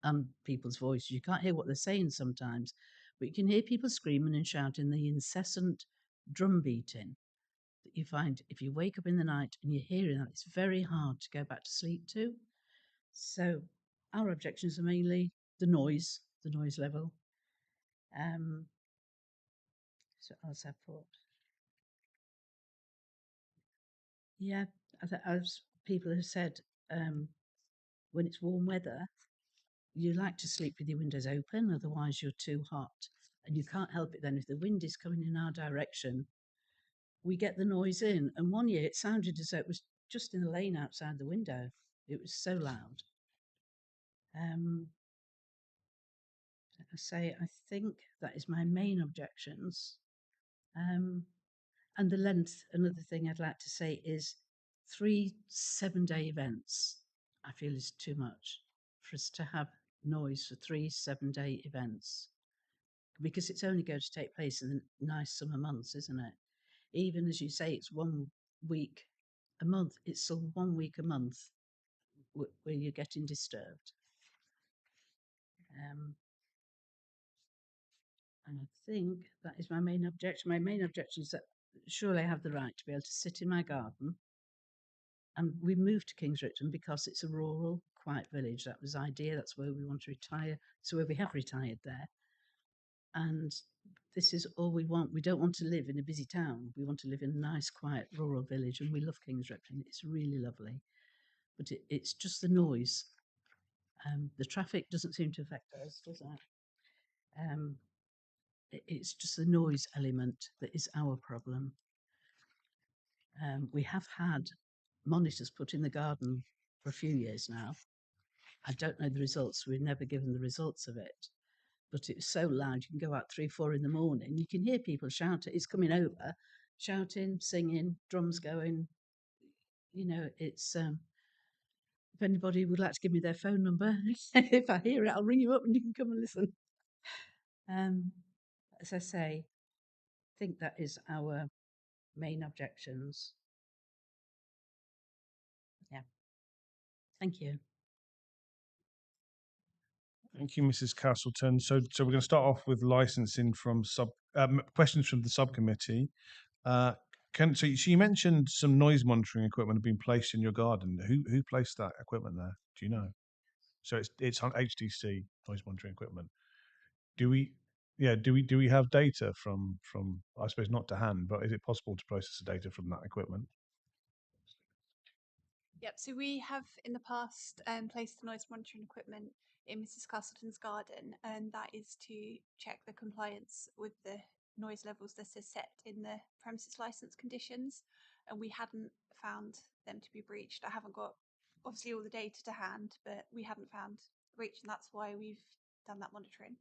and people's voices. You can't hear what they're saying sometimes, but you can hear people screaming and shouting, the incessant drum beating that you find if you wake up in the night and you're hearing that, it's very hard to go back to sleep to. So our objections are mainly the noise level. So else I thought, yeah, as people have said, when it's warm weather, you like to sleep with your windows open, otherwise you're too hot. And you can't help it then. If the wind is coming in our direction, we get the noise in. And one year it sounded as though it was just in the lane outside the window. It was so loud. I think that is my main objections. And the length, another thing I'd like to say is 3 7-day events, I feel is too much for us to have noise for 3 7-day events, because it's only going to take place in the nice summer months, isn't it? Even as you say, it's 1 week a month, it's still 1 week a month where you're getting disturbed. And I think that is my main objection. My main objection is that surely I have the right to be able to sit in my garden. And we moved to Kings Ripton because it's a rural, quiet village. That was the idea. That's where we want to retire. So where we have retired there. And this is all we want. We don't want to live in a busy town. We want to live in a nice, quiet, rural village. And we love Kings Ripton. It's really lovely. But it's just the noise. The traffic doesn't seem to affect us, does it? It's just the noise element that is our problem. We have had monitors put in the garden for a few years now. I don't know the results. We've never given the results of it. But it's so loud, you can go out 3, 4 in the morning. You can hear people shouting. It's coming over, shouting, singing, drums going. You know, it's... if anybody would like to give me their phone number, if I hear it, I'll ring you up and you can come and listen. As I say, I think that is our main objections. Thank you. Thank you, Mrs. Castleton. So we're going to start off with licensing from questions from the subcommittee. So you mentioned some noise monitoring equipment had been placed in your garden. Who placed that equipment there? Do you know? So it's on HTC noise monitoring equipment. Do we have data from I suppose not to hand, but is it possible to process the data from that equipment? Yep, so we have in the past placed the noise monitoring equipment in Mrs. Castleton's garden, and that is to check the compliance with the noise levels that are set in the premises license conditions, and we hadn't found them to be breached. I haven't got obviously all the data to hand, but we haven't found breach, and that's why we've done that monitoring.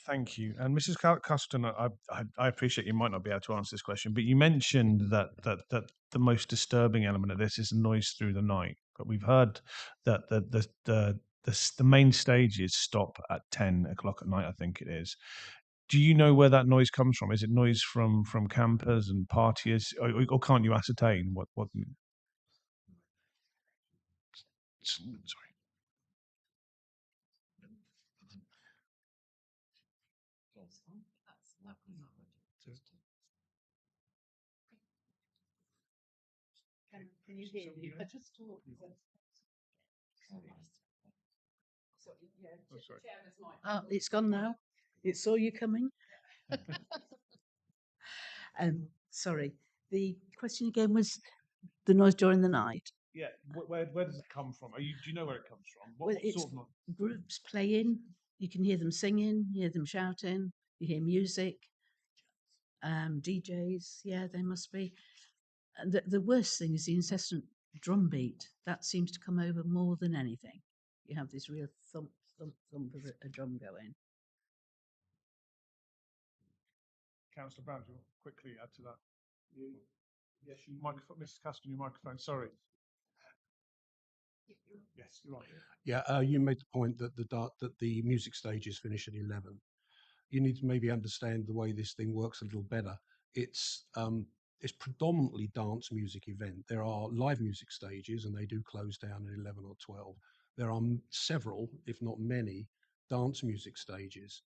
Thank you. And Mrs. Castleton, I appreciate you might not be able to answer this question, but you mentioned that the most disturbing element of this is noise through the night. But we've heard that the main stages stop at 10 o'clock at night, I think it is. Do you know where that noise comes from? Is it noise from campers and partiers, or can't you ascertain what? Sorry. Can you hear me? I just talked. Oh, it's gone now. It saw you coming. Sorry. The question again was the noise during the night. Yeah, where does it come from? Do you know where it comes from? Well, it's groups playing. You can hear them singing, hear them shouting. You hear music. DJs, yeah, they must be. And the worst thing is the incessant drum beat. That seems to come over more than anything. You have this real thump, thump, thump of a drum going. Councillor Brown, do you want to quickly add to that? Yes, microphone, Mrs. Castleton, your microphone. Sorry. Yes, you're right. Yeah, you made the point that the music stages finish at 11. You need to maybe understand the way this thing works a little better. It's predominantly dance music event. There are live music stages, and they do close down at 11 or 12. There are several, if not many, dance music stages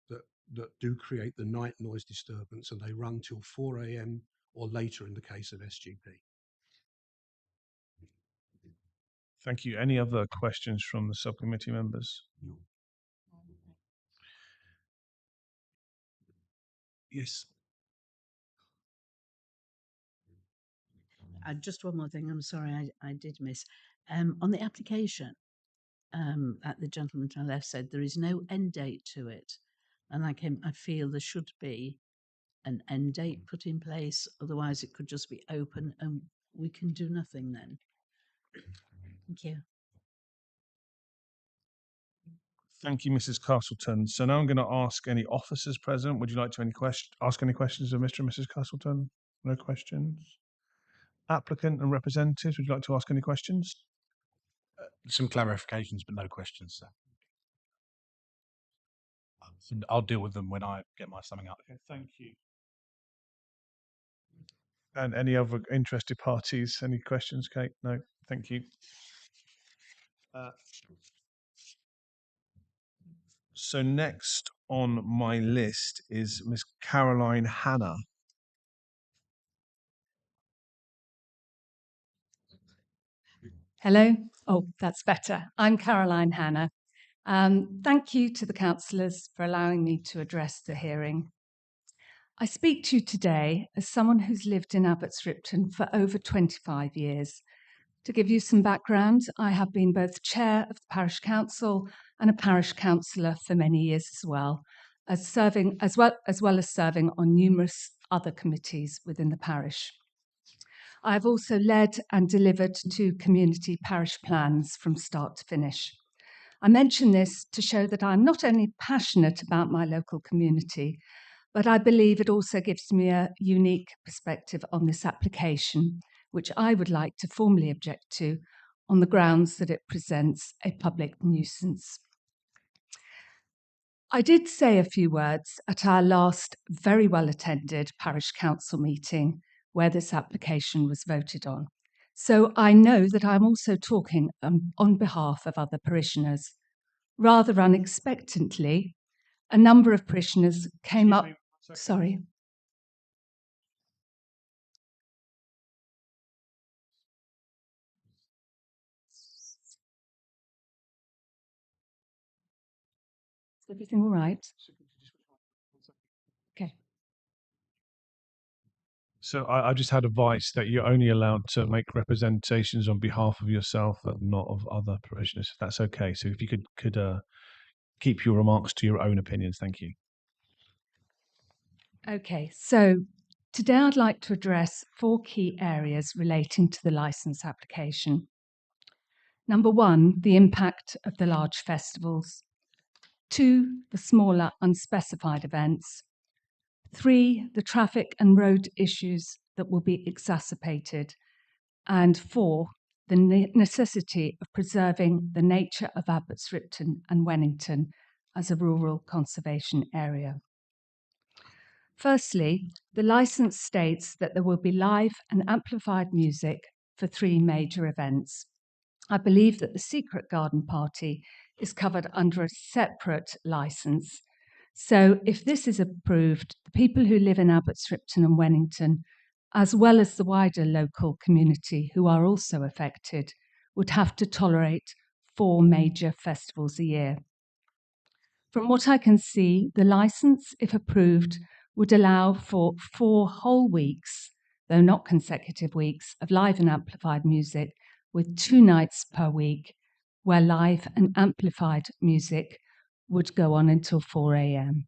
that do create the night noise disturbance, and they run till 4 a.m. or later in the case of SGP. Thank you. Any other questions from the subcommittee members? Yes. Just one more thing. I'm sorry, I did miss. On the application, that the gentleman to the left said there is no end date to it, and I feel there should be an end date put in place. Otherwise, it could just be open, and we can do nothing then. Thank you. Thank you, Mrs. Castleton. So now I'm going to ask any officers present. Would you like to ask any questions of Mr. and Mrs. Castleton? No questions. Applicant and representatives, would you like to ask any questions? Some clarifications, but no questions, sir. I'll deal with them when I get my summing up. Okay, thank you. And any other interested parties? Any questions, Kate? No, thank you. So next on my list is Miss Caroline Hannah. Hello. Oh, that's better. I'm Caroline Hannah. Thank you to the councillors for allowing me to address the hearing. I speak to you today as someone who's lived in Abbots Ripton for over 25 years. To give you some background, I have been both chair of the parish council and a parish councillor for many years as well as serving on numerous other committees within the parish. I have also led and delivered 2 community parish plans from start to finish. I mention this to show that I'm not only passionate about my local community, but I believe it also gives me a unique perspective on this application, which I would like to formally object to on the grounds that it presents a public nuisance. I did say a few words at our last very well attended parish council meeting where this application was voted on. So I know that I'm also talking on behalf of other parishioners. Rather unexpectedly, a number of parishioners came up. Sorry. Is everything all right? Okay. So I just had advice that you're only allowed to make representations on behalf of yourself and not of other parishioners. If that's okay. So if you could keep your remarks to your own opinions, thank you. Okay, so today I'd like to address 4 key areas relating to the licence application. Number 1, the impact of the large festivals. 2, the smaller unspecified events. 3, the traffic and road issues that will be exacerbated. And 4, the necessity of preserving the nature of Abbots Ripton and Wennington as a rural conservation area. Firstly, the licence states that there will be live and amplified music for 3 major events. I believe that the Secret Garden Party is covered under a separate licence. So if this is approved, the people who live in Abbots Ripton and Wennington, as well as the wider local community who are also affected, would have to tolerate 4 major festivals a year. From what I can see, the licence, if approved, would allow for 4 whole weeks, though not consecutive weeks, of live and amplified music with 2 nights per week, where live and amplified music would go on until 4 a.m.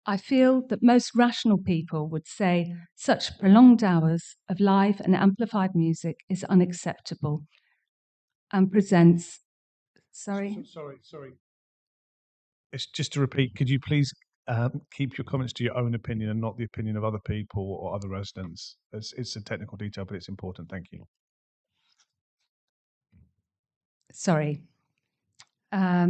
I feel that most rational people would say such prolonged hours of live and amplified music is unacceptable and presents... Sorry? Sorry. It's just to repeat, could you please keep your comments to your own opinion and not the opinion of other people or other residents? It's a technical detail, but it's important. Thank you. Sorry. I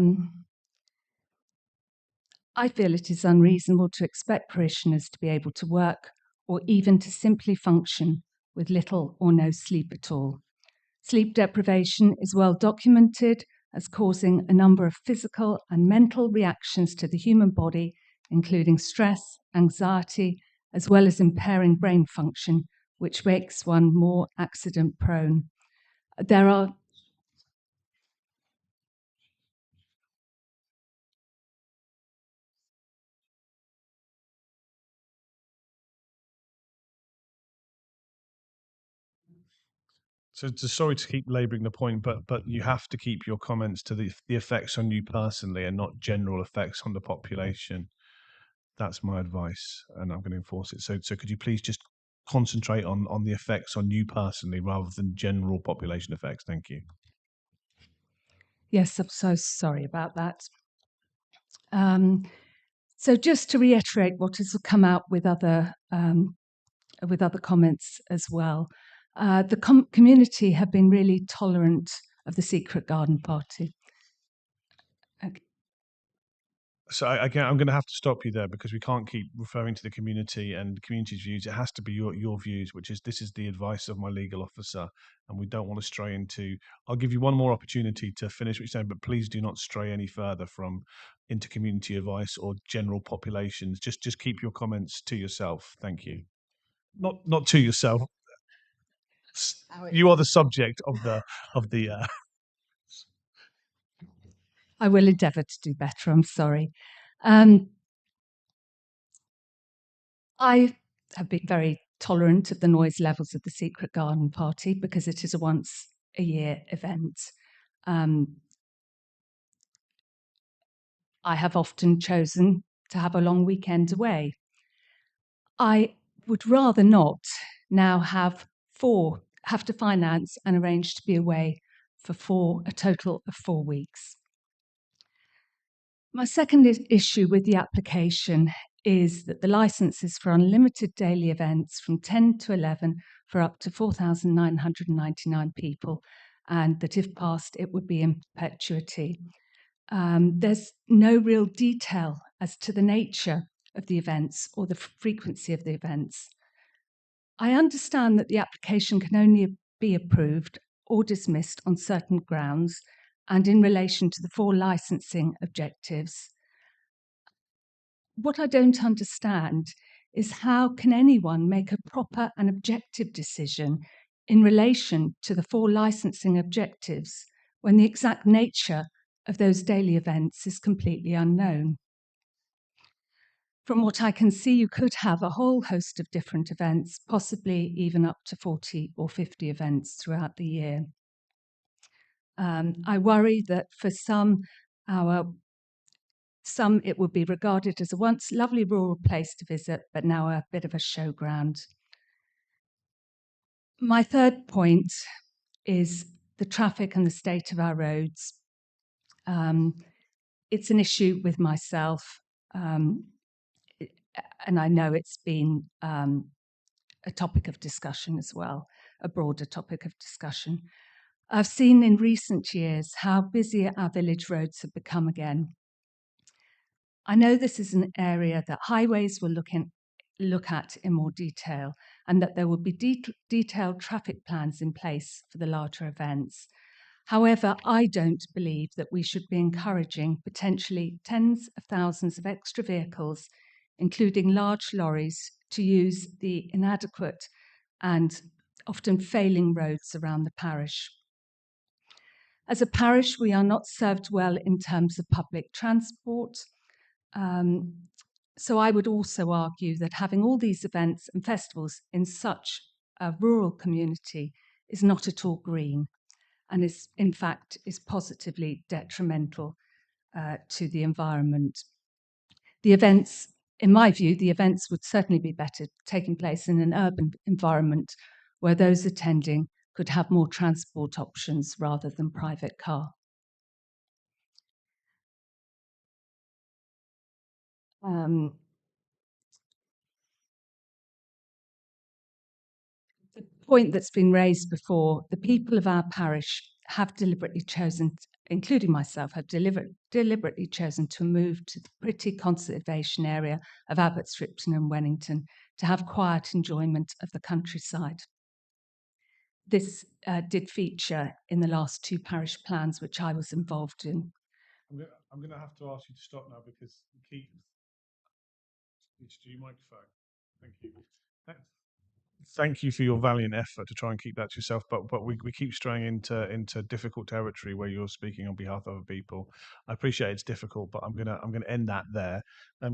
feel it is unreasonable to expect parishioners to be able to work or even to simply function with little or no sleep at all. Sleep deprivation is well documented as causing a number of physical and mental reactions to the human body, including stress, anxiety, as well as impairing brain function, which makes one more accident prone. There are So sorry to keep labouring the point, but you have to keep your comments to the effects on you personally and not general effects on the population. That's my advice, and I'm going to enforce it. So could you please just concentrate on the effects on you personally rather than general population effects? Thank you. Yes, I'm so sorry about that. So just to reiterate what has come out with other comments as well, the community have been really tolerant of the Secret Garden Party. Okay. So again, I'm going to have to stop you there because we can't keep referring to the community and the community's views. It has to be your views, which is this is the advice of my legal officer, and we don't want to stray into. I'll give you one more opportunity to finish what you're saying, but please do not stray any further into community advice or general populations. Just keep your comments to yourself. Thank you. Not to yourself. You are the subject of the. I will endeavour to do better, I'm sorry. I have been very tolerant of the noise levels of the Secret Garden Party because it is a once a year event. I have often chosen to have a long weekend away. I would rather not now have to finance and arrange to be away for a total of 4 weeks. My second issue with the application is that the licence is for unlimited daily events from 10 to 11 for up to 4,999 people, and that if passed, it would be in perpetuity. There's no real detail as to the nature of the events or the frequency of the events. I understand that the application can only be approved or dismissed on certain grounds and in relation to the 4 licensing objectives. What I don't understand is how can anyone make a proper and objective decision in relation to the 4 licensing objectives when the exact nature of those daily events is completely unknown. From what I can see, you could have a whole host of different events, possibly even up to 40 or 50 events throughout the year. I worry that for some it would be regarded as a once lovely rural place to visit, but now a bit of a showground. My third point is the traffic and the state of our roads. It's an issue with myself, and I know it's been a topic of discussion as well, a broader topic of discussion. I've seen in recent years how busy our village roads have become again. I know this is an area that highways will look at in more detail, and that there will be detailed traffic plans in place for the larger events. However, I don't believe that we should be encouraging potentially tens of thousands of extra vehicles, including large lorries, to use the inadequate and often failing roads around the parish. As a parish, we are not served well in terms of public transport. So I would also argue that having all these events and festivals in such a rural community is not at all green, and is, in fact, is positively detrimental to the environment. The events, in my view, the events would certainly be better taking place in an urban environment where those attending could have more transport options rather than private car. The point that's been raised before, the people of our parish have deliberately chosen, including myself, have deliberately chosen to move to the pretty conservation area of Abbots Ripton and Wennington to have quiet enjoyment of the countryside. This did feature in the last 2 parish plans which I was involved in. I'm going to have to ask you to stop now because you keep... It's to your microphone. Thank you. Thank you for your valiant effort to try and keep that to yourself, but we keep straying into difficult territory where you're speaking on behalf of other people. I appreciate it's difficult, but I'm gonna end that there.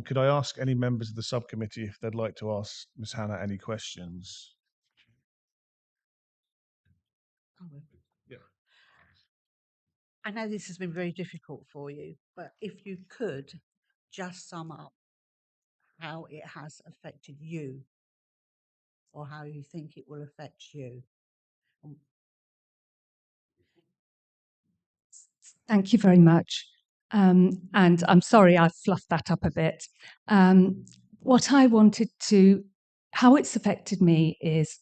Could I ask any members of the subcommittee if they'd like to ask Ms. Hannah any questions? Yeah. I know this has been very difficult for you, but if you could just sum up how it has affected you or how you think it will affect you. Thank you very much. And I'm sorry I fluffed that up a bit. What I wanted to, how it's affected me is,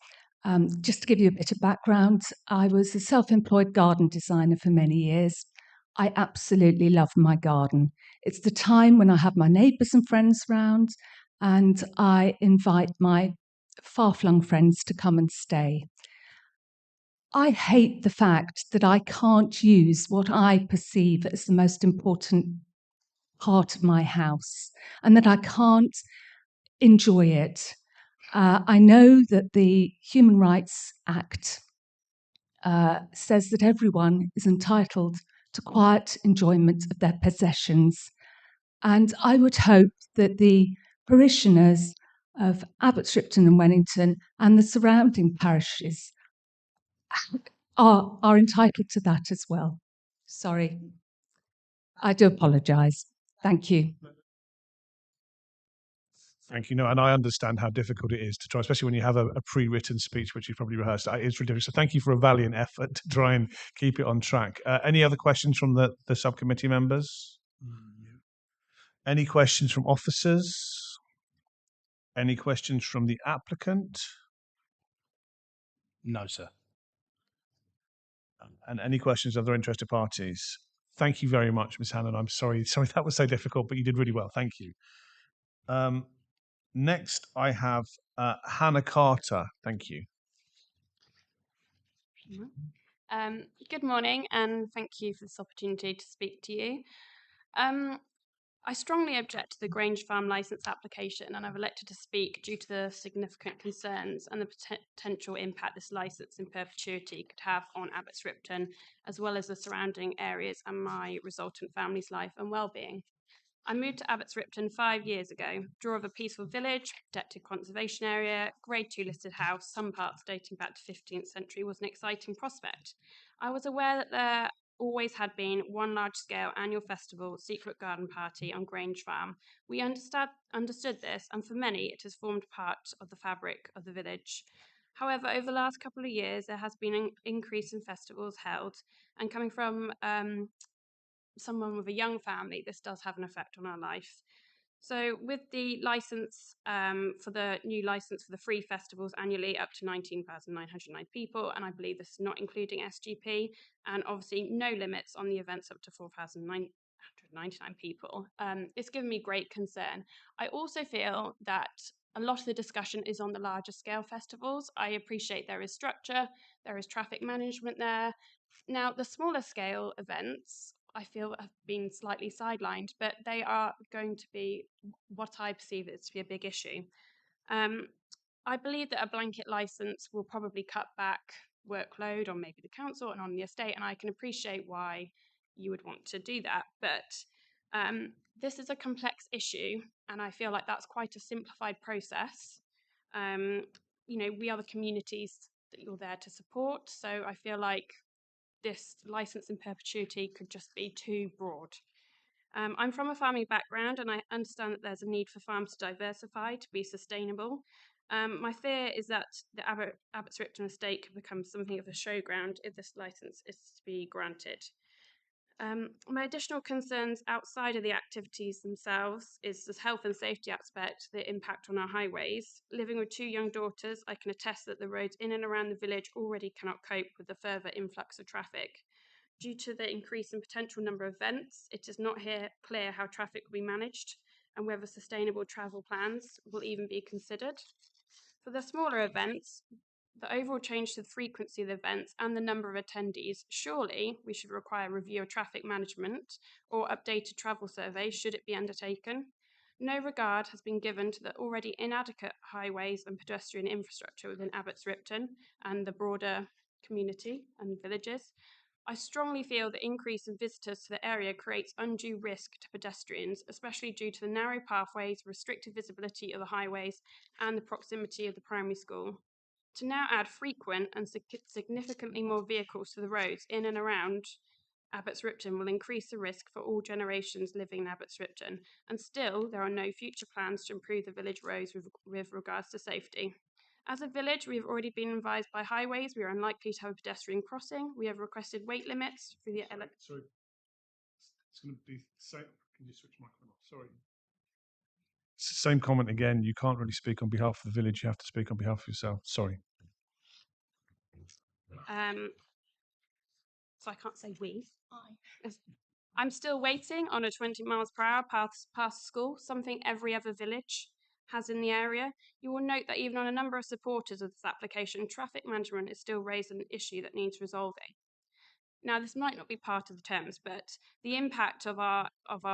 just to give you a bit of background, I was a self-employed garden designer for many years. I absolutely love my garden. It's the time when I have my neighbours and friends round, and I invite my far-flung friends to come and stay. I hate the fact that I can't use what I perceive as the most important part of my house and that I can't enjoy it. I know that the Human Rights Act says that everyone is entitled to quiet enjoyment of their possessions. And I would hope that the parishioners of Abbots Ripton and Wennington and the surrounding parishes are entitled to that as well. Sorry. I do apologise. Thank you. Thank you. No, and I understand how difficult it is to try, especially when you have a pre-written speech, which you've probably rehearsed. It's really difficult. So thank you for a valiant effort to try and keep it on track. Any other questions from the subcommittee members? Any questions from officers? Any questions from the applicant? No, sir. And any questions of other interested parties? Thank you very much, Ms. Hannon. I'm sorry that was so difficult, but you did really well. Thank you. Next, I have Hannah Carter, thank you. Good morning, and thank you for this opportunity to speak to you. I strongly object to the Grange Farm licence application, and I've elected to speak due to the significant concerns and the potential impact this licence in perpetuity could have on Abbots Ripton, as well as the surrounding areas and my resultant family's life and well-being. I moved to Abbots Ripton 5 years ago, draw of a peaceful village, protected conservation area, Grade 2 listed house, some parts dating back to 15th century was an exciting prospect. I was aware that there always had been one large-scale annual festival, Secret Garden Party on Grange Farm. We understood this, and for many it has formed part of the fabric of the village. However, over the last couple of years, there has been an increase in festivals held, and coming from someone with a young family, this does have an effect on our life. So with the license for the new license for the free festivals annually up to 19,909 people, and I believe this is not including SGP, and obviously no limits on the events up to 4,999 people, it's given me great concern. I also feel that a lot of the discussion is on the larger scale festivals. I appreciate there is structure, there is traffic management there. Now, the smaller scale events, I feel, have been slightly sidelined, but they are going to be what I perceive it to be a big issue. I believe that a blanket license will probably cut back workload on maybe the council and on the estate, and I can appreciate why you would want to do that. But this is a complex issue, and I feel like that's quite a simplified process. You know, we are the communities that you're there to support, so I feel like this license in perpetuity could just be too broad. I'm from a farming background, and I understand that there's a need for farms to diversify to be sustainable. My fear is that the Abbots Ripton estate could become something of a showground if this license is to be granted. My additional concerns outside of the activities themselves is the health and safety aspect, the impact on our highways. Living with 2 young daughters, I can attest that the roads in and around the village already cannot cope with the further influx of traffic. Due to the increase in potential number of events, it is not clear how traffic will be managed and whether sustainable travel plans will even be considered. For the smaller events, the overall change to the frequency of the events and the number of attendees, surely we should require a review of traffic management or updated travel surveys should it be undertaken. No regard has been given to the already inadequate highways and pedestrian infrastructure within Abbots Ripton and the broader community and villages. I strongly feel the increase in visitors to the area creates undue risk to pedestrians, especially due to the narrow pathways, restricted visibility of the highways, and the proximity of the primary school. To now add frequent and significantly more vehicles to the roads in and around Abbots Ripton will increase the risk for all generations living in Abbots Ripton, and still there are no future plans to improve the village roads with regards to safety. As a village, we have already been advised by highways we are unlikely to have a pedestrian crossing. We have requested weight limits for the... Sorry, it's going to be the same. Can you switch microphone off? Sorry. Same comment again. You can't really speak on behalf of the village. You have to speak on behalf of yourself. Sorry. So I can't say we. I'm still waiting on a 20 miles per hour past school, something every other village has in the area. You will note that even on a number of supporters of this application, traffic management is still raised as an issue that needs resolving. Now, this might not be part of the terms, but the impact of our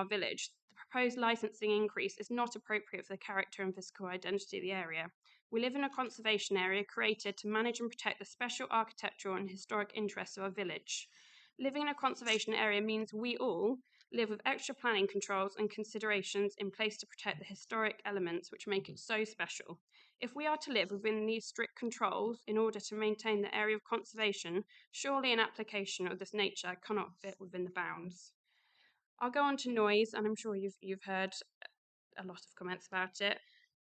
village, the proposed licensing increase is not appropriate for the character and physical identity of the area. We live in a conservation area created to manage and protect the special architectural and historic interests of our village. Living in a conservation area means we all live with extra planning controls and considerations in place to protect the historic elements which make it so special. If we are to live within these strict controls in order to maintain the area of conservation, surely an application of this nature cannot fit within the bounds. I'll go on to noise, and I'm sure you've heard a lot of comments about it.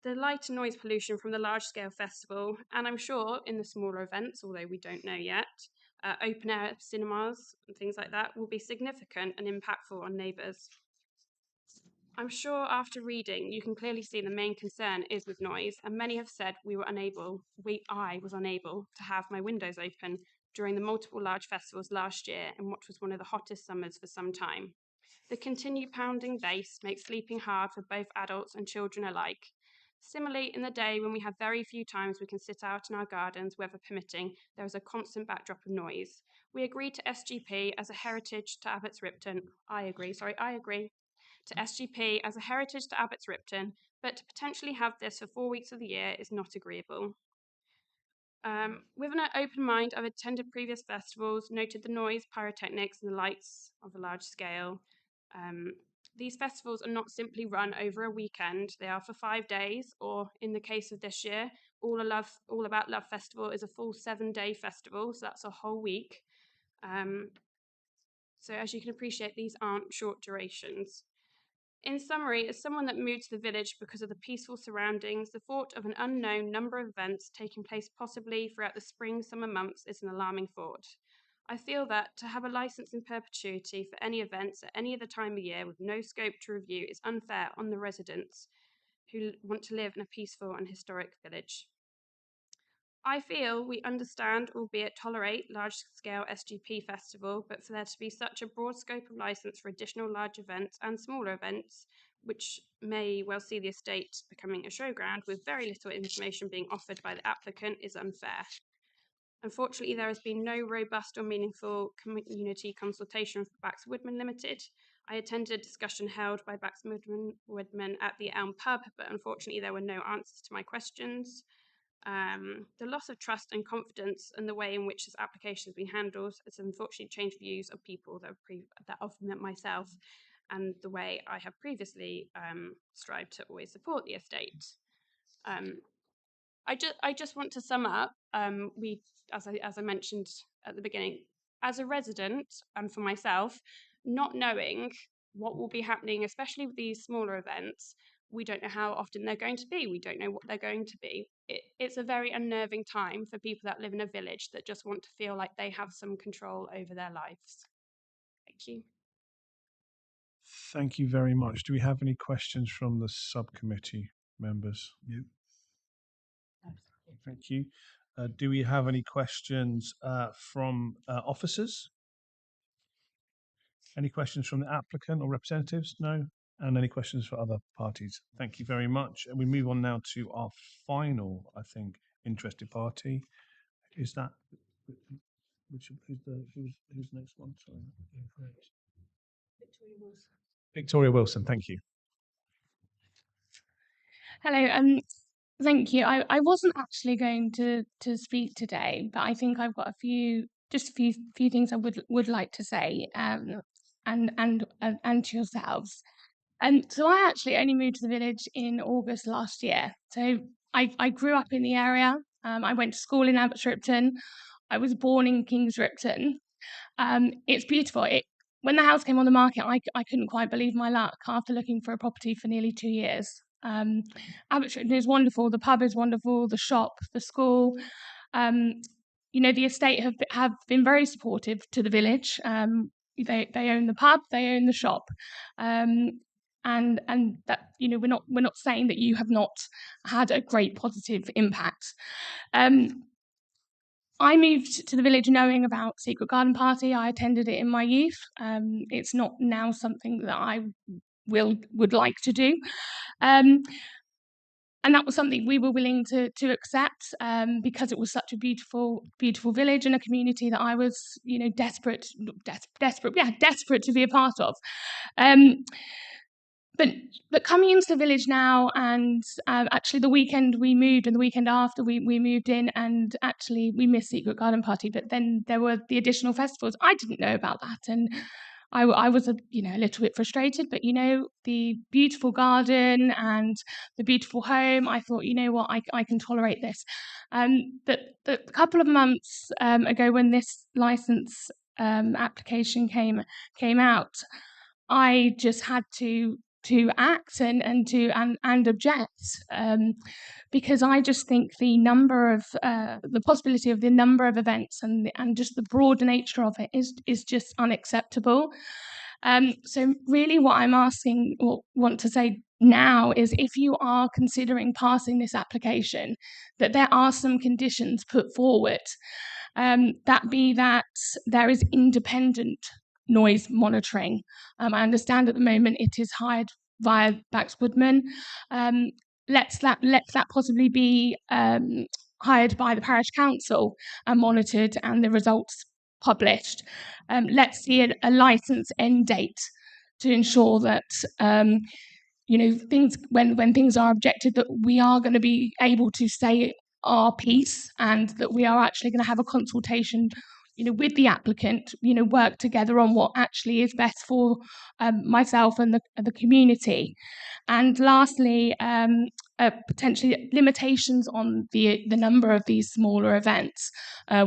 The light and noise pollution from the large-scale festival, and I'm sure in the smaller events, although we don't know yet, open-air cinemas and things like that will be significant and impactful on neighbours. I'm sure after reading, you can clearly see the main concern is with noise, and many have said I was unable to have my windows open during the multiple large festivals last year in what was one of the hottest summers for some time. The continued pounding bass makes sleeping hard for both adults and children alike. Similarly, in the day when we have very few times we can sit out in our gardens, weather permitting, there is a constant backdrop of noise. We agree to SGP as a heritage to Abbots Ripton. I agree to SGP as a heritage to Abbots Ripton, but to potentially have this for 4 weeks of the year is not agreeable. With an open mind, I've attended previous festivals, noted the noise, pyrotechnics, and the lights of a large scale. These festivals are not simply run over a weekend. They are for 5 days, or in the case of this year, All About Love Festival is a full 7-day festival, so that's a whole week. So as you can appreciate, these aren't short durations. In summary, as someone that moved to the village because of the peaceful surroundings, the thought of an unknown number of events taking place possibly throughout the spring-summer months is an alarming thought. I feel that to have a licence in perpetuity for any events at any other time of year with no scope to review is unfair on the residents who want to live in a peaceful and historic village. I feel we understand, albeit tolerate, large-scale SGP festival, but for there to be such a broad scope of licence for additional large events and smaller events, which may well see the estate becoming a showground with very little information being offered by the applicant, is unfair. Unfortunately, there has been no robust or meaningful community consultation for Backs Woodman Limited. I attended a discussion held by Backs Woodman at the Elm Pub, but unfortunately there were no answers to my questions. The loss of trust and confidence in the way in which this application has been handled has unfortunately changed views of people that I've met myself, and the way I have previously strived to always support the estate. I just want to sum up. As I mentioned at the beginning, as a resident and for myself, not knowing what will be happening, especially with these smaller events, we don't know how often they're going to be. We don't know what they're going to be. It's a very unnerving time for people that live in a village that just want to feel like they have some control over their lives. Thank you. Thank you very much. Do we have any questions from the subcommittee members? No. Thank you. Do we have any questions from officers? Any questions from the applicant or representatives? No? And any questions for other parties? Thank you very much. And we move on now to our final, I think, interested party. Is that who's the next one? Sorry. Victoria Wilson. Victoria Wilson, thank you. Hello, thank you. I wasn't actually going to speak today, but I think I've got a few things I would like to say, and to yourselves. So I actually only moved to the village in August last year. So I grew up in the area. I went to school in Abbots Ripton. I was born in Kings Ripton. It's beautiful. When the house came on the market, I couldn't quite believe my luck after looking for a property for nearly 2 years. Abbots Ripton is wonderful. The pub is wonderful. The shop, the school. The estate have been very supportive to the village. They own the pub. They own the shop. And that we're not saying that you have not had a great positive impact. I moved to the village knowing about Secret Garden Party. I attended it in my youth. It's not now something that I would like to do. And that was something we were willing to accept because it was such a beautiful village and a community that I was, desperate to be a part of. But coming into the village now, and actually the weekend we moved, and the weekend after we moved in, and actually we missed Secret Garden Party. But then there were the additional festivals. I didn't know about that, and I was a little bit frustrated. But the beautiful garden and the beautiful home, I thought, what, I can tolerate this. But a couple of months ago, when this license application came out, I just had to act and object, because I just think the possibility of the number of events and just the broad nature of it is just unacceptable. So really what I'm asking or want to say now is, if you are considering passing this application, that there are some conditions put forward, that there is independent noise monitoring. I understand at the moment it is hired via Backs Woodman. let's that possibly be hired by the parish council and monitored, and the results published. Let's see a license end date to ensure that things when things are objected, that we are going to be able to say our piece, and that we are actually going to have a consultation with the applicant, work together on what actually is best for myself and the community. And lastly, potentially limitations on the number of these smaller events,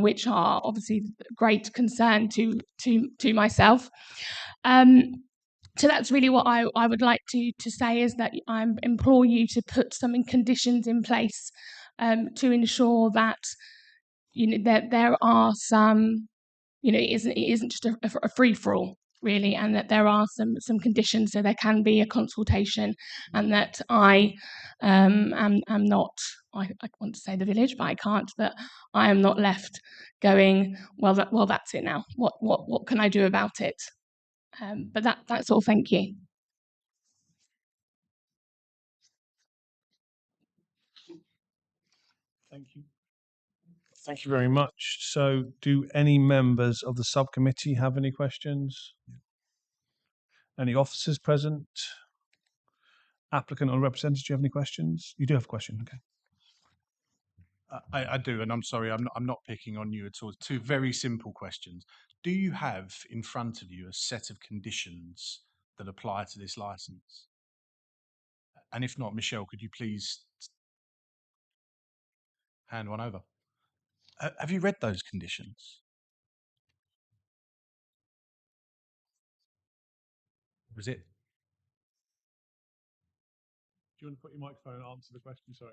which are obviously great concern to myself. So that's really what I would like to say, is that I implore you to put some conditions in place to ensure that that there are some, it isn't just a free for all, really, and that there are some conditions, so there can be a consultation, and that I am not, I want to say the village, but I can't, that I am not left going, well that's it now. What can I do about it? But that's all. Thank you. Thank you. Thank you very much. So, do any members of the subcommittee have any questions? Any officers present? Applicant or representative, do you have any questions? You do have a question, okay. I do, and I'm sorry, I'm not picking on you at all. Two very simple questions. Do you have in front of you a set of conditions that apply to this license? And if not, Michelle, could you please hand one over? Have you read those conditions? Was it? Do you want to put your microphone and answer the question? Sorry.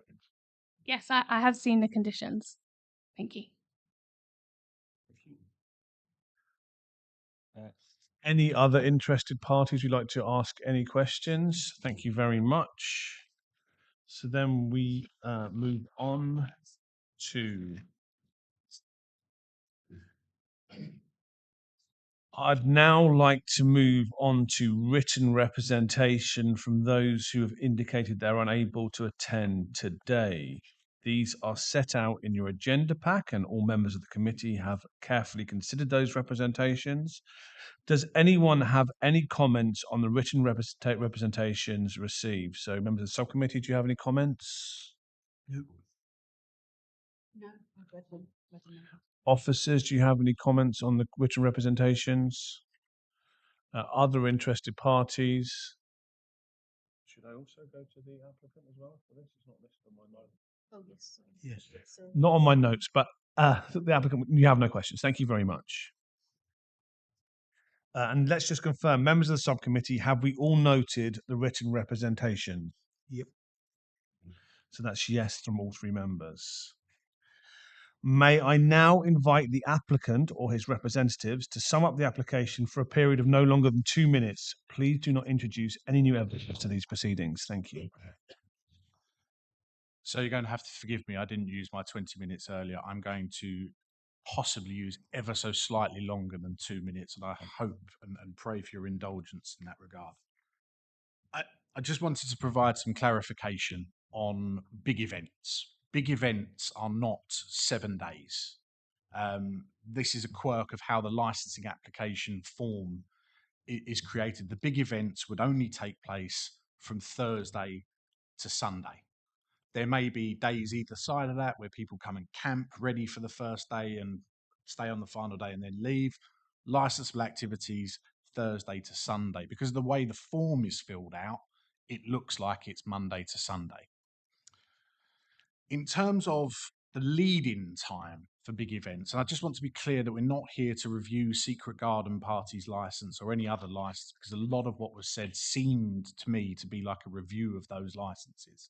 Yes, I have seen the conditions. Thank you. Any other interested parties you'd like to ask any questions? Thank you very much. So then we move on to... I'd now like to move on to written representation from those who have indicated they're unable to attend today. These are set out in your agenda pack, and all members of the committee have carefully considered those representations. Does anyone have any comments on the written representations received? So, members of the subcommittee, do you have any comments? No, I've read them. Officers, do you have any comments on the written representations? Other interested parties? Should I also go to the applicant as well for this? It's not listed on my notes. Oh, yes. Yes. Not on my notes, but the applicant, you have no questions. Thank you very much. And let's just confirm, members of the subcommittee, have we all noted the written representation? Yep. So that's yes from all three members. May I now invite the applicant or his representatives to sum up the application for a period of no longer than 2 minutes. Please do not introduce any new evidence to these proceedings. Thank you. So you're going to have to forgive me. I didn't use my 20 minutes earlier. I'm going to possibly use ever so slightly longer than 2 minutes, and I hope and pray for your indulgence in that regard. I just wanted to provide some clarification on big events. Big events are not 7 days. This is a quirk of how the licensing application form is created. The big events would only take place from Thursday to Sunday. There may be days either side of that where people come and camp ready for the first day and stay on the final day and then leave. Licensable activities Thursday to Sunday. Because of the way the form is filled out, it looks like it's Monday to Sunday. In terms of the lead-in time for big events, and I just want to be clear that we're not here to review Secret Garden Party's license or any other license, because a lot of what was said seemed to me to be like a review of those licenses.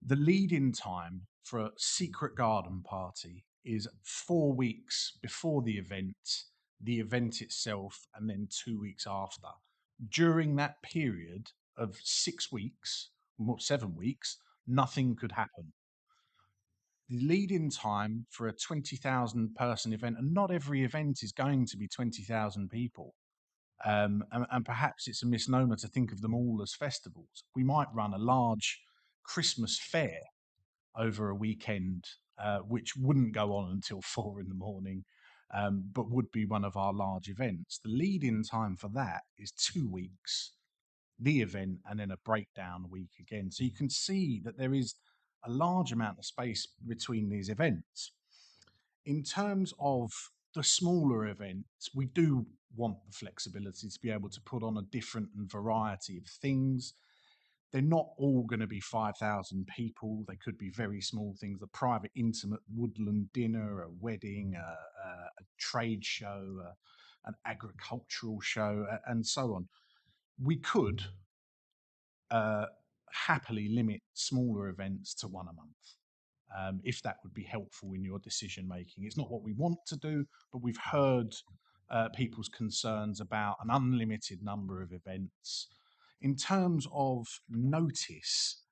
The lead-in time for a Secret Garden Party is 4 weeks before the event itself, and then 2 weeks after. During that period of 6 weeks, 7 weeks, nothing could happen. The lead-in time for a 20,000 person event, and not every event is going to be 20,000 people, and perhaps it's a misnomer to think of them all as festivals. We might run a large Christmas fair over a weekend, which wouldn't go on until 4 in the morning, but would be one of our large events. The lead-in time for that is 2 weeks, the event, and then a breakdown week again. So you can see that there is a large amount of space between these events. In terms of the smaller events, we do want the flexibility to be able to put on a different and variety of things. They're not all going to be 5,000 people. They could be very small things, a private, intimate woodland dinner, a wedding, a trade show, an agricultural show, and so on. We could happily limit smaller events to one a month, if that would be helpful in your decision making. It's not what we want to do, but we've heard people's concerns about an unlimited number of events. In terms of notice,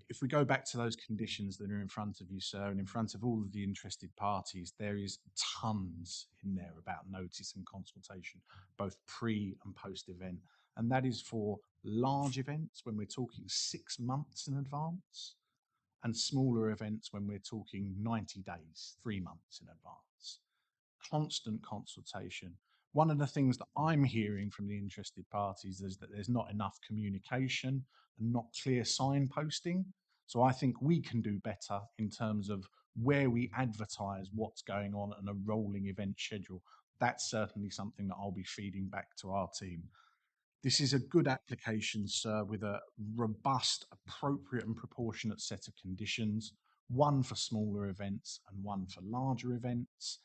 if we go back to those conditions that are in front of you, sir, and in front of all of the interested parties, there is tons in there about notice and consultation, both pre and post event. And that is for large events when we're talking 6 months in advance, and smaller events when we're talking 90 days, 3 months in advance. Constant consultation. One of the things that I'm hearing from the interested parties is that there's not enough communication and not clear signposting. So I think we can do better in terms of where we advertise what's going on and a rolling event schedule. That's certainly something that I'll be feeding back to our team. This is a good application, sir, with a robust, appropriate and proportionate set of conditions, one for smaller events and one for larger events.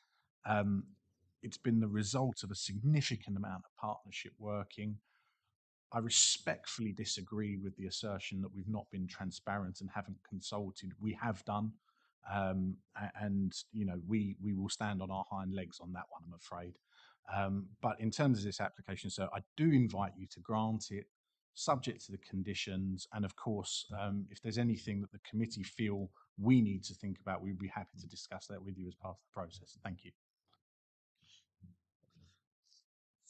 It's been the result of a significant amount of partnership working. I respectfully disagree with the assertion that we've not been transparent and haven't consulted. We have done, and we will stand on our hind legs on that one, I'm afraid. But in terms of this application, sir, I do invite you to grant it, subject to the conditions, and of course, if there's anything that the committee feel we need to think about, we'd be happy to discuss that with you as part of the process. Thank you.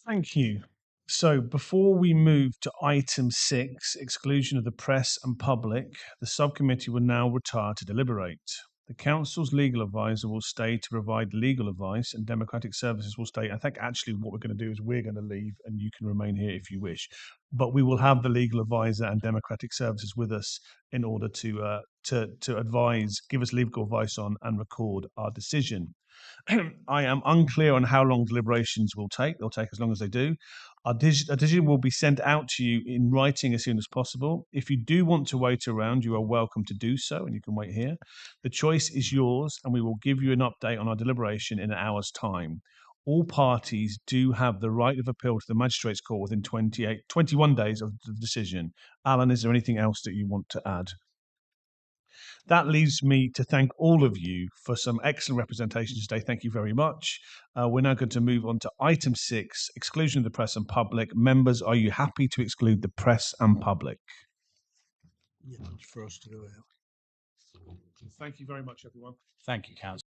Thank you. So before we move to item 6, exclusion of the press and public, the subcommittee will now retire to deliberate. The council's legal advisor will stay to provide legal advice, and democratic services will stay. I think actually what we're going to do is we're going to leave and you can remain here if you wish. But we will have the legal advisor and democratic services with us in order to advise, give us legal advice on and record our decision. I am unclear on how long deliberations will take. They'll take as long as they do. A decision will be sent out to you in writing as soon as possible. If you do want to wait around, you are welcome to do so, and you can wait here. The choice is yours, and we will give you an update on our deliberation in an hour's time. All parties do have the right of appeal to the Magistrates' Court within 21 days of the decision. Alan, is there anything else that you want to add? That leaves me to thank all of you for some excellent representation today. Thank you very much. We're now going to move on to item 6, exclusion of the press and public. Members, are you happy to exclude the press and public? Yeah, for us to go out. Thank you very much, everyone. Thank you, Councillor.